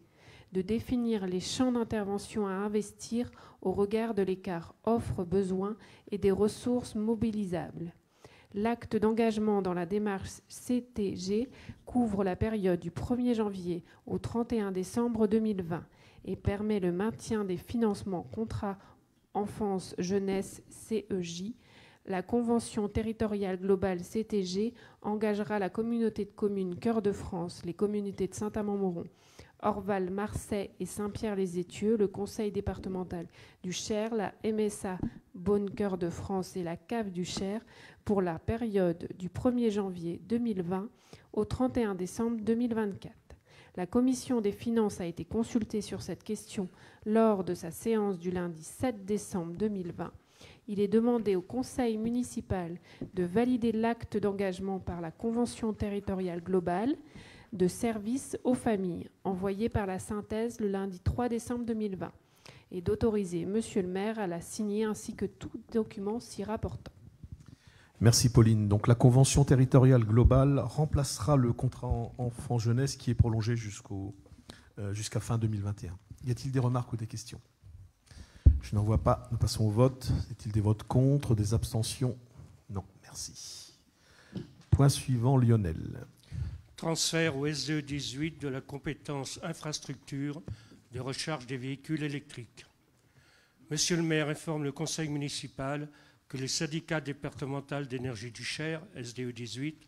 de définir les champs d'intervention à investir au regard de l'écart offre-besoin et des ressources mobilisables. L'acte d'engagement dans la démarche CTG couvre la période du 1er janvier au 31 décembre 2020 et permet le maintien des financements contrats enfance-jeunesse CEJ. La convention territoriale globale CTG engagera la communauté de communes Cœur de France, les communautés de Saint-Amand-Montrond, Orval, Marseille et Saint-Pierre-les-Étieux, le conseil départemental du Cher, la MSA Beaune-Cœur de France et la CAF du Cher pour la période du 1er janvier 2020 au 31 décembre 2024. La commission des finances a été consultée sur cette question lors de sa séance du lundi 7 décembre 2020. Il est demandé au conseil municipal de valider l'acte d'engagement par la convention territoriale globale de services aux familles, envoyé par la synthèse le lundi 3 décembre 2020, et d'autoriser Monsieur le maire à la signer ainsi que tout document s'y rapportant. Merci Pauline. Donc la convention territoriale globale remplacera le contrat enfant-jeunesse qui est prolongé jusqu'à fin 2021. Y a-t-il des remarques ou des questions? Je n'en vois pas. Nous passons au vote. Y a-t-il des votes contre, des abstentions? Non, merci. Point suivant, Lionel. Transfert au SDE 18 de la compétence infrastructure de recharge des véhicules électriques. Monsieur le maire informe le conseil municipal que le syndicat départemental d'énergie du Cher, SDE 18,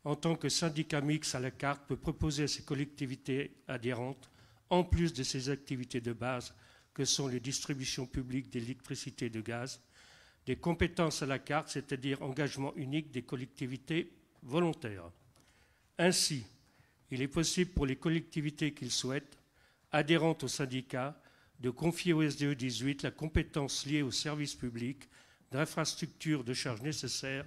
en tant que syndicat mixte à la carte, peut proposer à ses collectivités adhérentes, en plus de ses activités de base, que sont les distributions publiques d'électricité et de gaz, des compétences à la carte, c'est-à-dire engagement unique des collectivités volontaires. Ainsi, il est possible pour les collectivités qui le souhaitent, adhérentes au syndicat, de confier au SDE 18 la compétence liée aux services publics d'infrastructures de charge nécessaires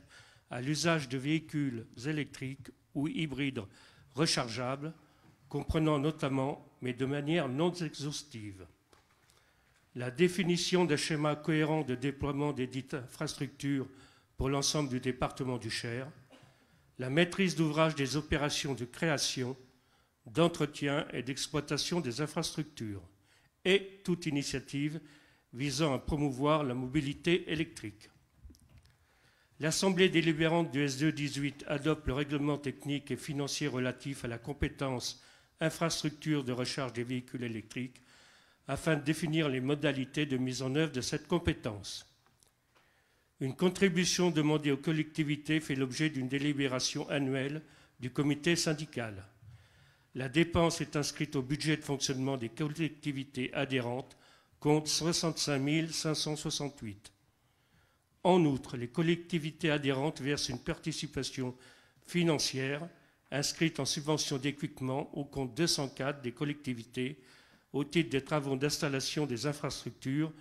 à l'usage de véhicules électriques ou hybrides rechargeables, comprenant notamment, mais de manière non exhaustive, la définition d'un schéma cohérent de déploiement des dites infrastructures pour l'ensemble du département du Cher, la maîtrise d'ouvrage des opérations de création, d'entretien et d'exploitation des infrastructures, et toute initiative visant à promouvoir la mobilité électrique. L'Assemblée délibérante du SDE 18 adopte le règlement technique et financier relatif à la compétence infrastructure de recharge des véhicules électriques afin de définir les modalités de mise en œuvre de cette compétence. Une contribution demandée aux collectivités fait l'objet d'une délibération annuelle du comité syndical. La dépense est inscrite au budget de fonctionnement des collectivités adhérentes, compte 65 568. En outre, les collectivités adhérentes versent une participation financière inscrite en subvention d'équipement au compte 204 des collectivités au titre des travaux d'installation des infrastructures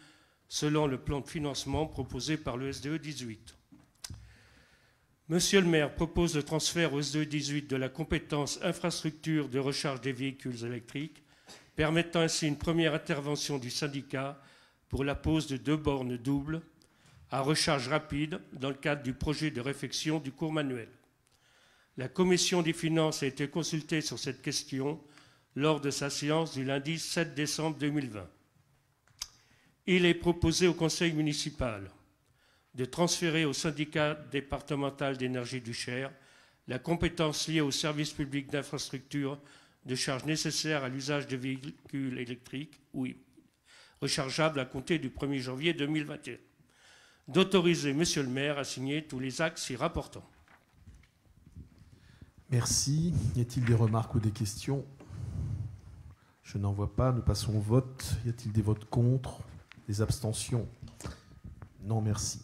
selon le plan de financement proposé par le SDE 18. Monsieur le maire propose le transfert au SDE 18 de la compétence infrastructure de recharge des véhicules électriques, permettant ainsi une première intervention du syndicat pour la pose de 2 bornes doubles à recharge rapide dans le cadre du projet de réfection du cours manuel. La commission des finances a été consultée sur cette question lors de sa séance du lundi 7 décembre 2020. Il est proposé au conseil municipal de transférer au syndicat départemental d'énergie du Cher la compétence liée au service public d'infrastructure de charge nécessaire à l'usage de véhicules électriques ou rechargeables à compter du 1er janvier 2021. D'autoriser Monsieur le maire à signer tous les actes s'y rapportant. Merci. Y a-t-il des remarques ou des questions? Je n'en vois pas. Nous passons au vote. Y a-t-il des votes contre? Des abstentions? Non, merci.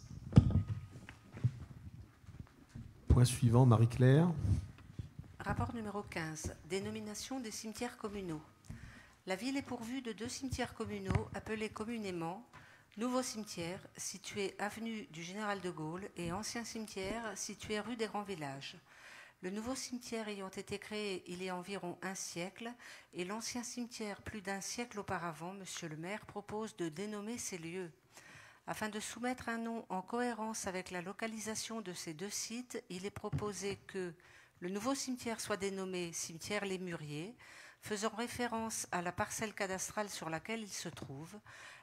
Point suivant, Marie-Claire. Rapport numéro 15. Dénomination des cimetières communaux. La ville est pourvue de 2 cimetières communaux appelés communément Nouveau cimetière, situé avenue du Général de Gaulle, et ancien cimetière, situé rue des Grands Villages. Le nouveau cimetière ayant été créé il y a environ 1 siècle, et l'ancien cimetière plus d'1 siècle auparavant, Monsieur le maire propose de dénommer ces lieux. Afin de soumettre un nom en cohérence avec la localisation de ces 2 sites, il est proposé que le nouveau cimetière soit dénommé cimetière Les Mûriers, faisant référence à la parcelle cadastrale sur laquelle il se trouve.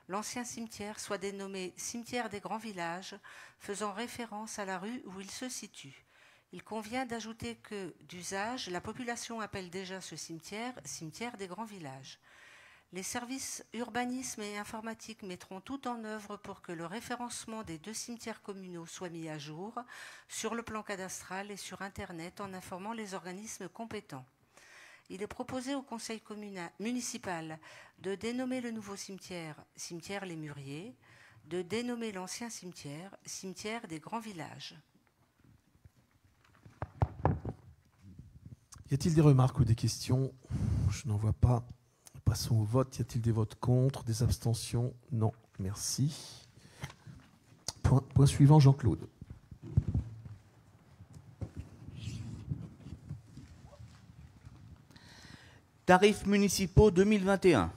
L'ancien cimetière soit dénommé cimetière des Grands Villages, faisant référence à la rue où il se situe. Il convient d'ajouter que, d'usage, la population appelle déjà ce cimetière cimetière des Grands Villages. Les services urbanisme et informatique mettront tout en œuvre pour que le référencement des 2 cimetières communaux soit mis à jour sur le plan cadastral et sur Internet en informant les organismes compétents. Il est proposé au conseil municipal de dénommer le nouveau cimetière cimetière Les Mûriers, de dénommer l'ancien cimetière cimetière des Grands Villages. Y a-t-il des remarques ou des questions? Je n'en vois pas. Passons au vote. Y a-t-il des votes contre? Des abstentions? Non. Merci. Point suivant, Jean-Claude. Tarifs municipaux 2021.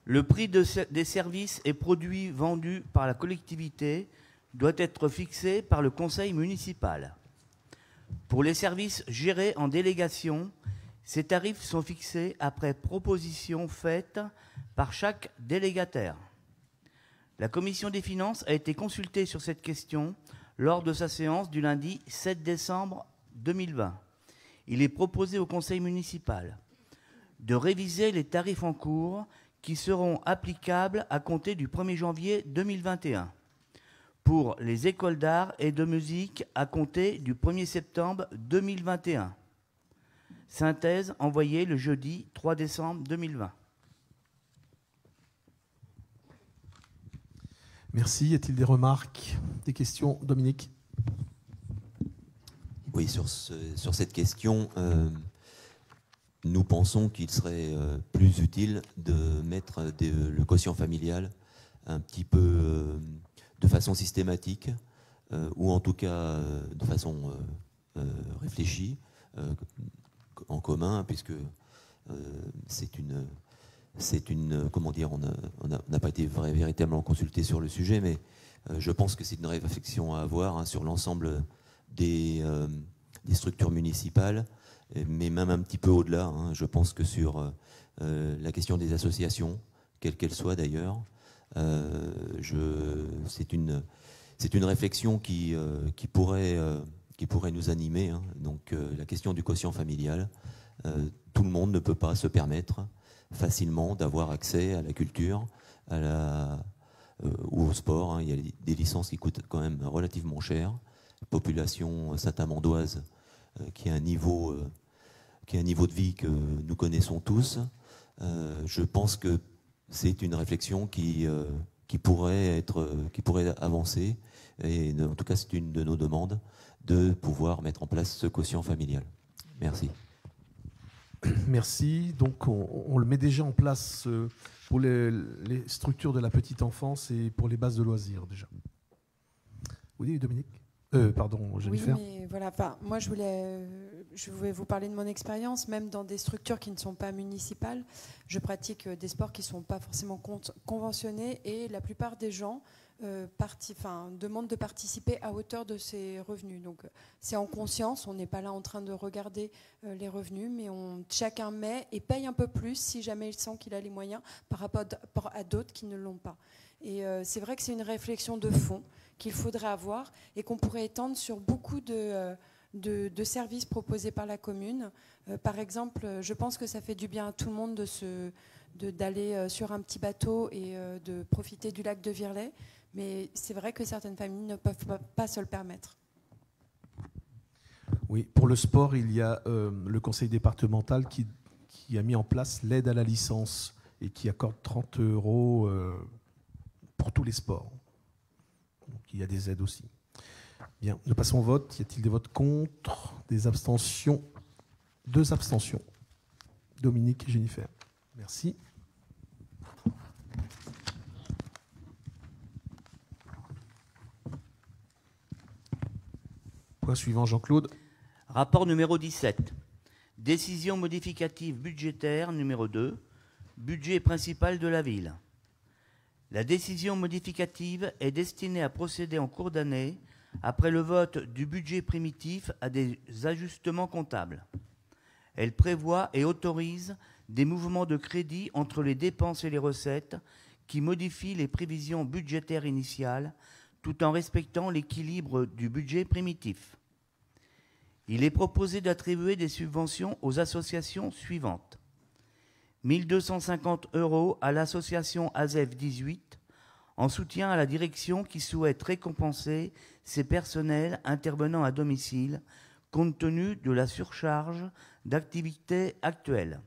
Le prix des services et produits vendus par la collectivité doit être fixé par le conseil municipal. Pour les services gérés en délégation, ces tarifs sont fixés après proposition faite par chaque délégataire. La commission des finances a été consultée sur cette question lors de sa séance du lundi 7 décembre 2020. Il est proposé au conseil municipal de réviser les tarifs en cours qui seront applicables à compter du 1er janvier 2021 pour les écoles d'art et de musique à compter du 1er septembre 2021. Synthèse envoyée le jeudi 3 décembre 2020. Merci. Y a-t-il des remarques, des questions? Dominique? Oui, sur cette question, nous pensons qu'il serait plus utile de mettre le quotient familial un petit peu de façon systématique, ou en tout cas de façon réfléchie, en commun, puisque c'est une comment dire, on n'a pas été véritablement consulté sur le sujet, mais je pense que c'est une réflexion à avoir, hein, sur l'ensemble des structures municipales, mais même un petit peu au-delà. Hein. Je pense que sur la question des associations, quelles qu'elles soient d'ailleurs, c'est une réflexion qui pourrait nous animer. Hein. Donc la question du quotient familial, tout le monde ne peut pas se permettre facilement d'avoir accès à la culture, ou au sport. Hein. Il y a des licences qui coûtent quand même relativement cher. Population saint-amandoise qui a un niveau de vie que nous connaissons tous. Je pense que c'est une réflexion qui pourrait avancer, et en tout cas c'est une de nos demandes, de pouvoir mettre en place ce quotient familial. Merci. Merci. Donc on le met déjà en place pour les structures de la petite enfance et pour les bases de loisirs déjà. Oui, Dominique. Pardon, Jennifer. Oui, mais voilà, moi je voulais vous parler de mon expérience, même dans des structures qui ne sont pas municipales. Je pratique des sports qui ne sont pas forcément conventionnés, et la plupart des gens demandent de participer à hauteur de ses revenus. Donc c'est en conscience, on n'est pas là en train de regarder les revenus, mais chacun met et paye un peu plus si jamais il sent qu'il a les moyens par rapport à d'autres qui ne l'ont pas. Et c'est vrai que c'est une réflexion de fond qu'il faudrait avoir et qu'on pourrait étendre sur beaucoup de services proposés par la commune. Par exemple, je pense que ça fait du bien à tout le monde d'aller sur un petit bateau et de profiter du lac de Virlet, mais c'est vrai que certaines familles ne peuvent pas se le permettre. Oui, pour le sport, il y a le conseil départemental qui a mis en place l'aide à la licence et qui accorde 30 € pour tous les sports. Donc, il y a des aides aussi. Bien, nous passons au vote. Y a-t-il des votes contre? Des abstentions? 2 abstentions. Dominique et Jennifer. Merci. Point suivant, Jean-Claude. Rapport numéro 17. Décision modificative budgétaire numéro 2. Budget principal de la ville. La décision modificative est destinée à procéder en cours d'année, après le vote du budget primitif, à des ajustements comptables. Elle prévoit et autorise des mouvements de crédit entre les dépenses et les recettes qui modifient les prévisions budgétaires initiales, tout en respectant l'équilibre du budget primitif. Il est proposé d'attribuer des subventions aux associations suivantes. 1 250 € à l'association ASEF 18, en soutien à la direction qui souhaite récompenser ses personnels intervenant à domicile, compte tenu de la surcharge d'activité actuelle.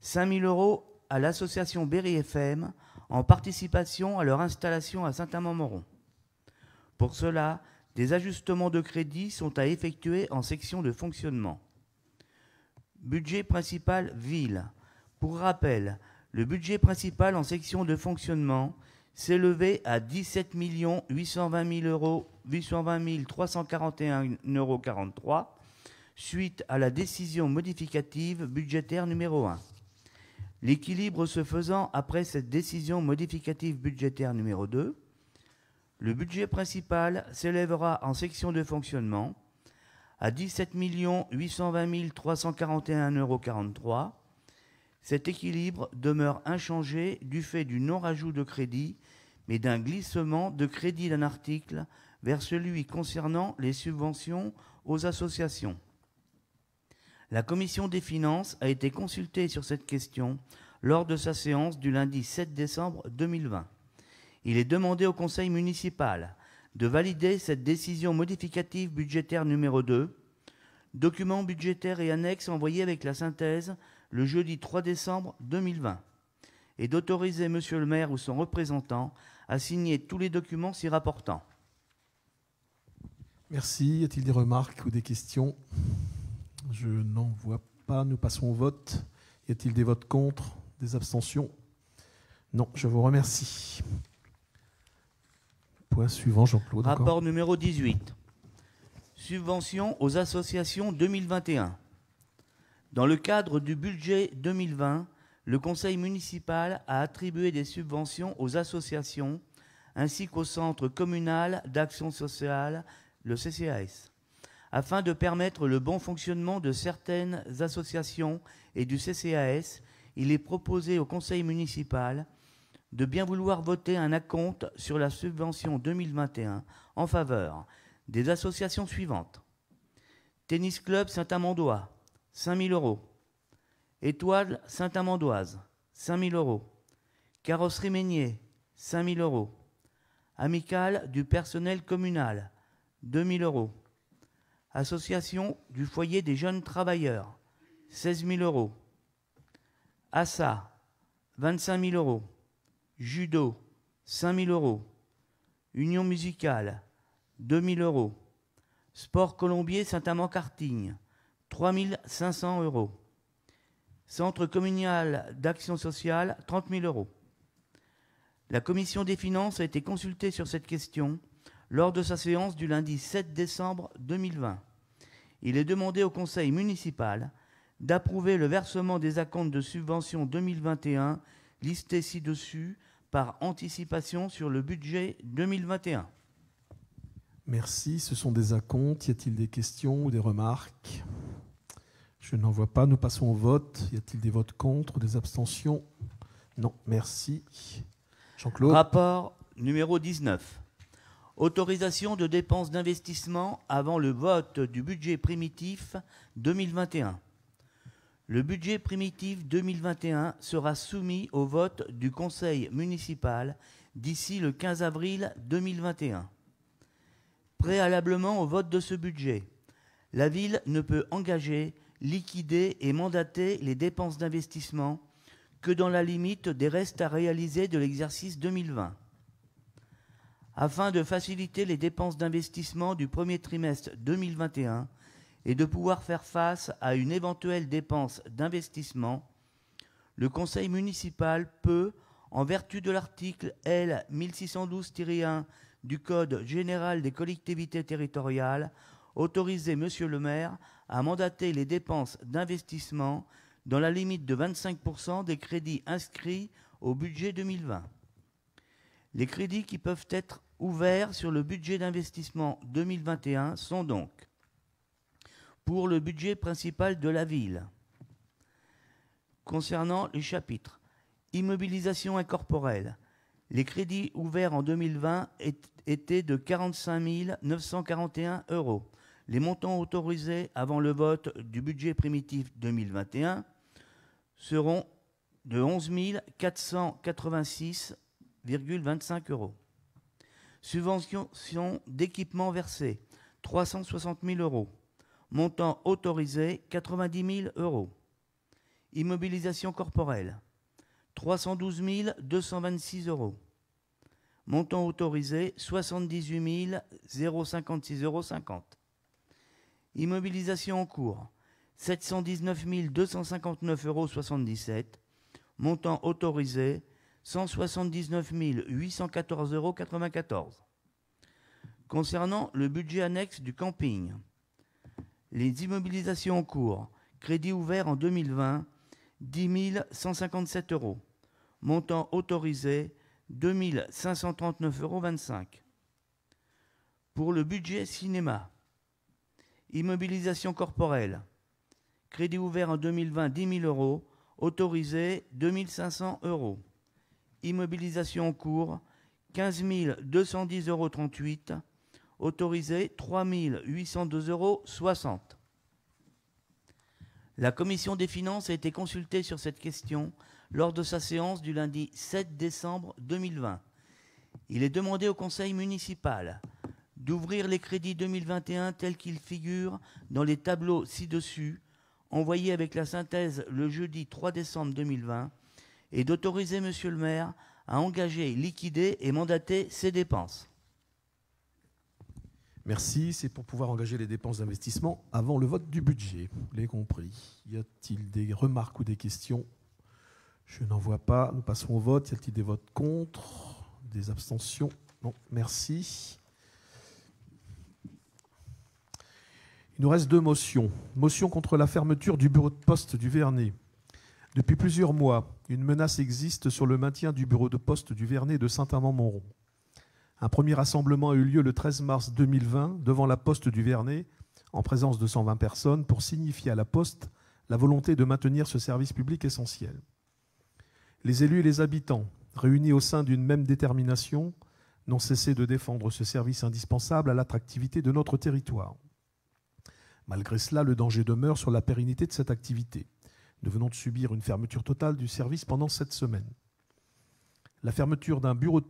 5 000 € à l'association Berry FM, en participation à leur installation à Saint-Amand-Montrond. Pour cela, des ajustements de crédit sont à effectuer en section de fonctionnement. Budget principal ville. Pour rappel, le budget principal en section de fonctionnement s'élevait à 17 820 341,43 € suite à la décision modificative budgétaire numéro 1. L'équilibre se faisant après cette décision modificative budgétaire numéro 2, le budget principal s'élèvera en section de fonctionnement à 17 820 341,43 €. Cet équilibre demeure inchangé du fait du non-rajout de crédit, mais d'un glissement de crédit d'un article vers celui concernant les subventions aux associations. La commission des finances a été consultée sur cette question lors de sa séance du lundi 7 décembre 2020. Il est demandé au conseil municipal de valider cette décision modificative budgétaire numéro 2, document budgétaire et annexe envoyé avec la synthèse le jeudi 3 décembre 2020, et d'autoriser Monsieur le maire ou son représentant à signer tous les documents s'y rapportant. Merci. Y a-t-il des remarques ou des questions? Je n'en vois pas. Nous passons au vote. Y a-t-il des votes contre? Des abstentions? Non, je vous remercie. Point suivant, Jean-Claude. Rapport numéro 18. Subvention aux associations 2021. Dans le cadre du budget 2020, le conseil municipal a attribué des subventions aux associations ainsi qu'au Centre communal d'action sociale, le CCAS. Afin de permettre le bon fonctionnement de certaines associations et du CCAS, il est proposé au conseil municipal de bien vouloir voter un acompte sur la subvention 2021 en faveur des associations suivantes. Tennis Club Saint-Amandois, 5 000 €. Étoile Saint-Amandoise, 5 000 €. Carrosserie Meignier, 5 000 €. Amicale du personnel communal, 2 000 €. Association du foyer des jeunes travailleurs, 16 000 €. ASSA, 25 000 €. Judo, 5 000 €. Union musicale, 2 000 €. Sport Colombier Saint-Amand-Cartigne, 3 500 €. Centre communal d'action sociale, 30 000 €. La commission des finances a été consultée sur cette question lors de sa séance du lundi 7 décembre 2020. Il est demandé au conseil municipal d'approuver le versement des acomptes de subvention 2021 listés ci-dessus par anticipation sur le budget 2021. Merci. Ce sont des acomptes. Y a-t-il des questions ou des remarques? Je n'en vois pas. Nous passons au vote. Y a-t-il des votes contre ou des abstentions? Non. Merci. Jean-Claude. Rapport numéro 19. Autorisation de dépenses d'investissement avant le vote du budget primitif 2021. Le budget primitif 2021 sera soumis au vote du conseil municipal d'ici le 15 avril 2021. Préalablement au vote de ce budget, la ville ne peut engager, liquider et mandater les dépenses d'investissement que dans la limite des restes à réaliser de l'exercice 2020. Afin de faciliter les dépenses d'investissement du premier trimestre 2021 et de pouvoir faire face à une éventuelle dépense d'investissement, le conseil municipal peut, en vertu de l'article L 1612-1 du Code général des collectivités territoriales, autoriser Monsieur le maire à mandater les dépenses d'investissement dans la limite de 25% des crédits inscrits au budget 2020. Les crédits qui peuvent être ouverts sur le budget d'investissement 2021 sont donc pour le budget principal de la ville. Concernant les chapitres immobilisation incorporelle, les crédits ouverts en 2020 étaient de 45 941 €. Les montants autorisés avant le vote du budget primitif 2021 seront de 11 486,25 €. Subvention d'équipement versée, 360 000 €. Montant autorisé, 90 000 €. Immobilisation corporelle, 312 226 €. Montant autorisé, 78 056,50 €. Immobilisation en cours, 719 259,77 €. Montant autorisé, 179 814,94 €. Concernant le budget annexe du camping, les immobilisations en cours, crédit ouvert en 2020, 10 157 €. Montant autorisé, 2 539,25 €. Pour le budget cinéma, immobilisation corporelle, crédit ouvert en 2020, 10 000 €, autorisé, 2 500 €. Immobilisation en cours, 15 210,38 €, autorisé, 3 802,60 €. La commission des finances a été consultée sur cette question lors de sa séance du lundi 7 décembre 2020. Il est demandé au conseil municipal d'ouvrir les crédits 2021 tels qu'ils figurent dans les tableaux ci-dessus, envoyés avec la synthèse le jeudi 3 décembre 2020, et d'autoriser Monsieur le maire à engager, liquider et mandater ces dépenses. Merci. C'est pour pouvoir engager les dépenses d'investissement avant le vote du budget. Vous l'avez compris. Y a-t-il des remarques ou des questions? Je n'en vois pas. Nous passons au vote. Y a-t-il des votes contre? Des abstentions? Non. Merci. Il nous reste 2 motions. Motion contre la fermeture du bureau de poste du Vernet. Depuis plusieurs mois, une menace existe sur le maintien du bureau de poste du Vernet de Saint-Amand-Montrond. Un premier rassemblement a eu lieu le 13 mars 2020 devant la poste du Vernet, en présence de 120 personnes, pour signifier à la poste la volonté de maintenir ce service public essentiel. Les élus et les habitants, réunis au sein d'une même détermination, n'ont cessé de défendre ce service indispensable à l'attractivité de notre territoire. Malgré cela, le danger demeure sur la pérennité de cette activité. Nous venons de subir une fermeture totale du service pendant 7 semaines. La fermeture d'un bureau de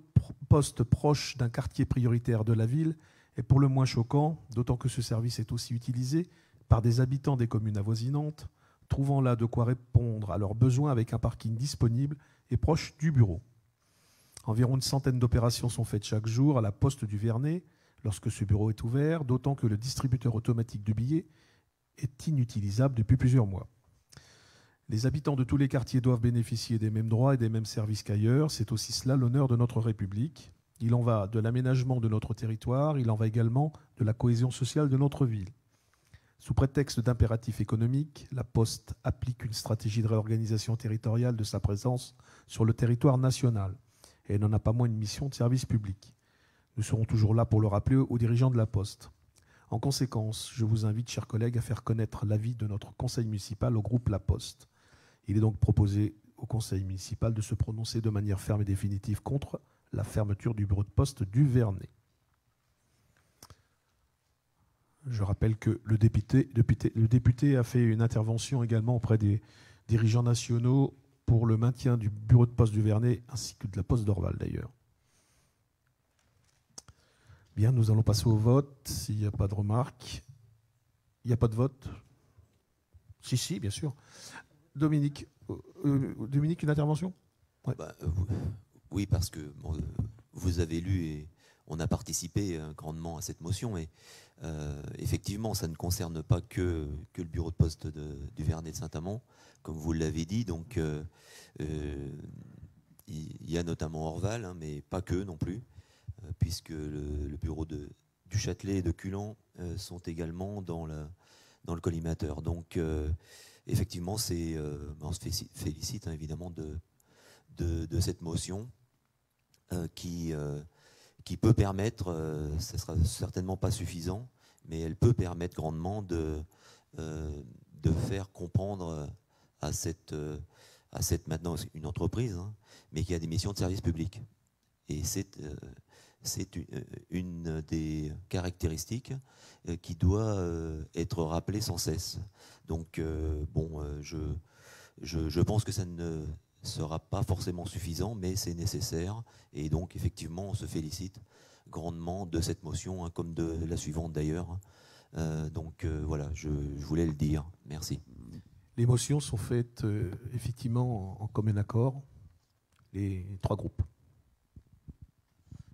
poste proche d'un quartier prioritaire de la ville est pour le moins choquant, d'autant que ce service est aussi utilisé par des habitants des communes avoisinantes, trouvant là de quoi répondre à leurs besoins avec un parking disponible et proche du bureau. Environ une centaine d'opérations sont faites chaque jour à la poste du Vernet lorsque ce bureau est ouvert, d'autant que le distributeur automatique de billets est inutilisable depuis plusieurs mois. Les habitants de tous les quartiers doivent bénéficier des mêmes droits et des mêmes services qu'ailleurs. C'est aussi cela l'honneur de notre République. Il en va de l'aménagement de notre territoire, il en va également de la cohésion sociale de notre ville. Sous prétexte d'impératifs économiques, la Poste applique une stratégie de réorganisation territoriale de sa présence sur le territoire national. Et elle n'en a pas moins une mission de service public. Nous serons toujours là pour le rappeler aux dirigeants de la Poste. En conséquence, je vous invite, chers collègues, à faire connaître l'avis de notre conseil municipal au groupe La Poste. Il est donc proposé au conseil municipal de se prononcer de manière ferme et définitive contre la fermeture du bureau de poste du Vernet. Je rappelle que le député a fait une intervention également auprès des dirigeants nationaux pour le maintien du bureau de poste du Vernet ainsi que de la poste d'Orval d'ailleurs. Bien, nous allons passer au vote. S'il n'y a pas de remarques. Il n'y a pas de vote? Si, bien sûr. Dominique, une intervention? Ouais. Oui, parce que vous avez lu et on a participé grandement à cette motion. Et effectivement, ça ne concerne pas que le bureau de poste du Vernet de Saint-Amand, comme vous l'avez dit. Donc, il y a notamment Orval, hein, mais pas que non plus, puisque le bureau du Châtelet et de Culan sont également dans le collimateur. Donc, effectivement, on se félicite hein, évidemment de cette motion qui peut permettre, ce ne sera certainement pas suffisant, mais elle peut permettre grandement de faire comprendre à cette maintenant une entreprise, hein, mais qui a des missions de service public. Et c'est une des caractéristiques qui doit être rappelée sans cesse. Donc, je pense que ça ne sera pas forcément suffisant, mais c'est nécessaire. Et donc, effectivement, on se félicite grandement de cette motion, hein, comme de la suivante d'ailleurs. Voilà, je voulais le dire. Merci. Les motions sont faites effectivement en commun accord, les 3 groupes.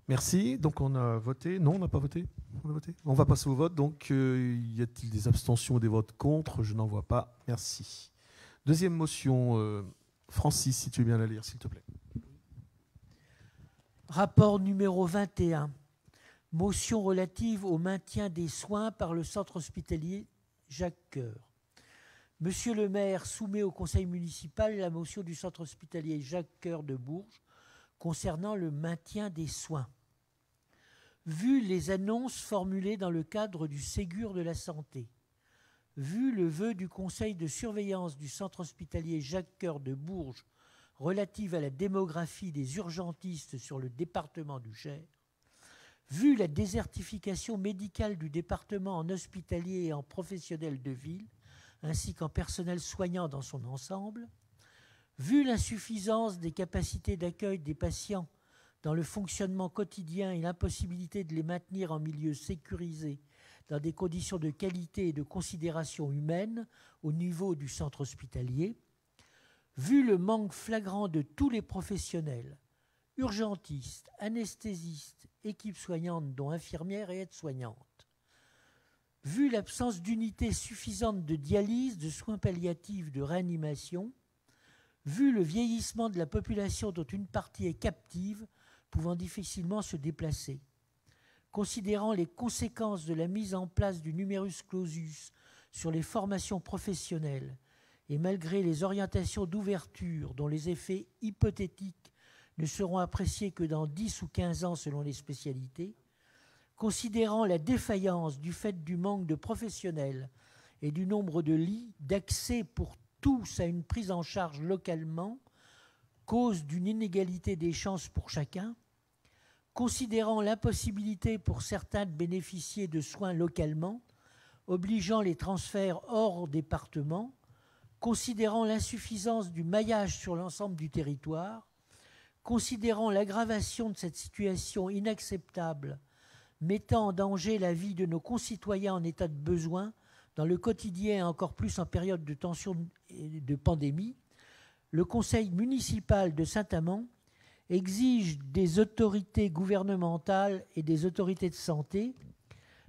Merci. Donc on a voté. Non, on n'a pas voté. On a voté. On va passer au vote. Donc y a-t-il des abstentions ou des votes contre? Je n'en vois pas. Merci. Deuxième motion. Francis, si tu veux bien la lire, s'il te plaît. Rapport numéro 21. Motion relative au maintien des soins par le centre hospitalier Jacques Coeur. Monsieur le maire soumet au conseil municipal la motion du centre hospitalier Jacques Coeur de Bourges concernant le maintien des soins. Vu les annonces formulées dans le cadre du Ségur de la santé, vu le vœu du conseil de surveillance du centre hospitalier Jacques Coeur de Bourges relative à la démographie des urgentistes sur le département du Cher, vu la désertification médicale du département en hospitalier et en professionnels de ville, ainsi qu'en personnel soignant dans son ensemble, vu l'insuffisance des capacités d'accueil des patients dans le fonctionnement quotidien et l'impossibilité de les maintenir en milieu sécurisé dans des conditions de qualité et de considération humaine au niveau du centre hospitalier, vu le manque flagrant de tous les professionnels, urgentistes, anesthésistes, équipes soignantes dont infirmières et aides-soignantes, vu l'absence d'unités suffisantes de dialyse, de soins palliatifs, de réanimation, vu le vieillissement de la population dont une partie est captive, pouvant difficilement se déplacer, considérant les conséquences de la mise en place du numerus clausus sur les formations professionnelles, et malgré les orientations d'ouverture dont les effets hypothétiques ne seront appréciés que dans 10 ou 15 ans selon les spécialités, considérant la défaillance du fait du manque de professionnels et du nombre de lits d'accès pour tous à une prise en charge localement, cause d'une inégalité des chances pour chacun, considérant l'impossibilité pour certains de bénéficier de soins localement, obligeant les transferts hors département, considérant l'insuffisance du maillage sur l'ensemble du territoire, considérant l'aggravation de cette situation inacceptable, mettant en danger la vie de nos concitoyens en état de besoin, dans le quotidien et encore plus en période de tension et de pandémie, le conseil municipal de Saint-Amand exige des autorités gouvernementales et des autorités de santé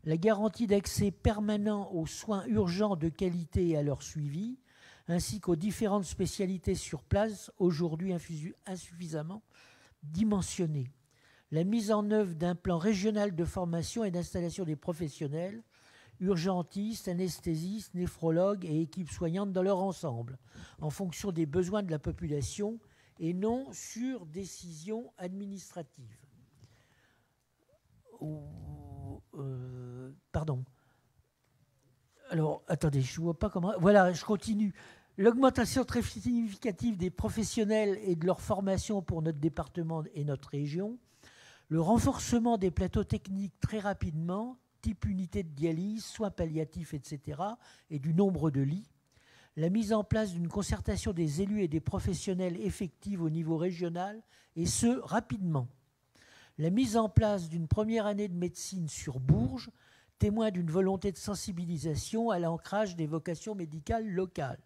la garantie d'accès permanent aux soins urgents de qualité et à leur suivi, ainsi qu'aux différentes spécialités sur place, aujourd'hui insuffisamment dimensionnées. La mise en œuvre d'un plan régional de formation et d'installation des professionnels, urgentistes, anesthésistes, néphrologues et équipes soignantes dans leur ensemble, en fonction des besoins de la population et non sur décision administrative. Pardon. Alors, attendez, je ne vois pas comment... Voilà, je continue. L'augmentation très significative des professionnels et de leur formation pour notre département et notre région, le renforcement des plateaux techniques très rapidement, type unité de dialyse, soins palliatifs, etc., et du nombre de lits, la mise en place d'une concertation des élus et des professionnels effective au niveau régional, et ce, rapidement. La mise en place d'une première année de médecine sur Bourges, témoin d'une volonté de sensibilisation à l'ancrage des vocations médicales locales.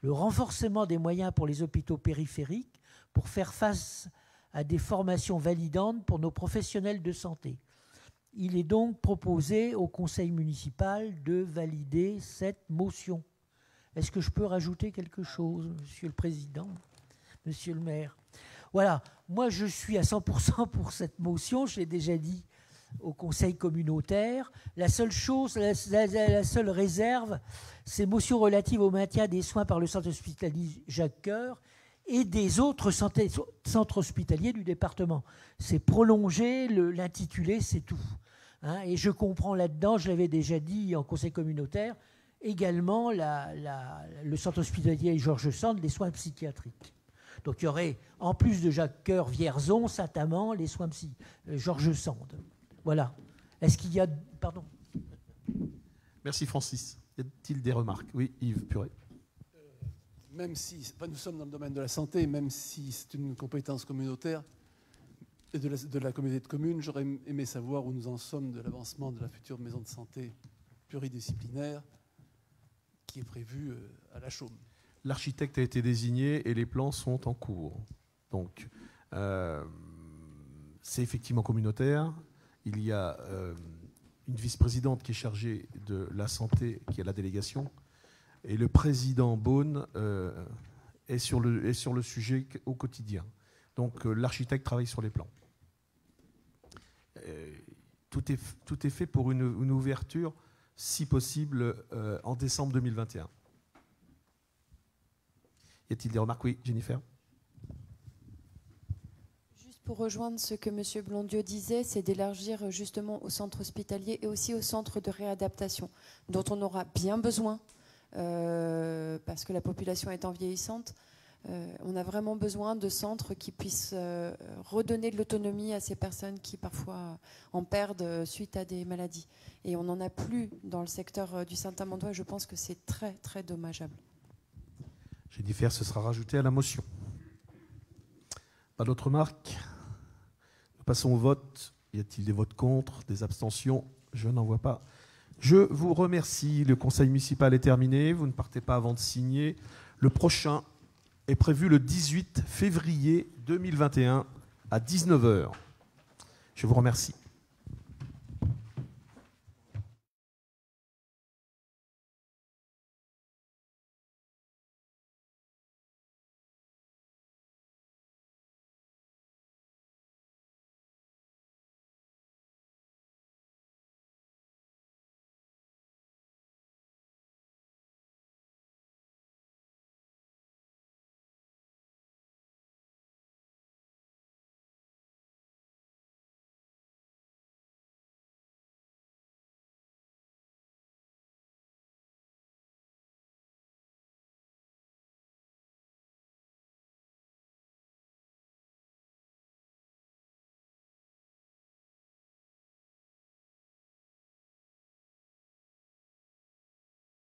Le renforcement des moyens pour les hôpitaux périphériques pour faire face à des formations validantes pour nos professionnels de santé. Il est donc proposé au conseil municipal de valider cette motion. Est-ce que je peux rajouter quelque chose, Monsieur le Président, Monsieur le maire? Voilà, moi je suis à 100% pour cette motion, je l'ai déjà dit au conseil communautaire. La seule chose, la seule réserve, c'est motion relative au maintien des soins par le centre hospitalier Jacques Coeur et des autres centres hospitaliers du département. C'est prolonger l'intitulé, c'est tout. Hein, et je comprends là-dedans, je l'avais déjà dit en conseil communautaire, également le centre hospitalier Georges Sand, les soins psychiatriques. Donc il y aurait, en plus de Jacques Coeur, Vierzon, Saint-Amand, les soins Georges Sand. Voilà. Est-ce qu'il y a... Pardon. Merci Francis. Y a-t-il des remarques? Oui, Yves Puré. Même si nous sommes dans le domaine de la santé, même si c'est une compétence communautaire et de la communauté de communes, j'aurais aimé savoir où nous en sommes de l'avancement de la future maison de santé pluridisciplinaire qui est prévue à La Chaume. L'architecte a été désigné et les plans sont en cours. Donc, c'est effectivement communautaire. Il y a une vice-présidente qui est chargée de la santé, qui a la délégation, et le président Beaune est sur le sujet au quotidien. Donc, l'architecte travaille sur les plans. Tout est fait pour une ouverture, si possible, en décembre 2021. Y a-t-il des remarques? Oui, Jennifer. Juste pour rejoindre ce que M. Blondieu disait, c'est d'élargir justement au centre hospitalier et aussi au centre de réadaptation, dont on aura bien besoin, parce que la population étant vieillissante. On a vraiment besoin de centres qui puissent redonner de l'autonomie à ces personnes qui parfois en perdent suite à des maladies. Et on n'en a plus dans le secteur du Saint-Amandois. Je pense que c'est très, très dommageable. Jennifer, ce sera rajouté à la motion. Pas d'autres remarques? Nous passons au vote. Y a-t-il des votes contre, des abstentions? Je n'en vois pas. Je vous remercie. Le conseil municipal est terminé. Vous ne partez pas avant de signer. Le prochain est prévu le 18 février 2021 à 19h. Je vous remercie.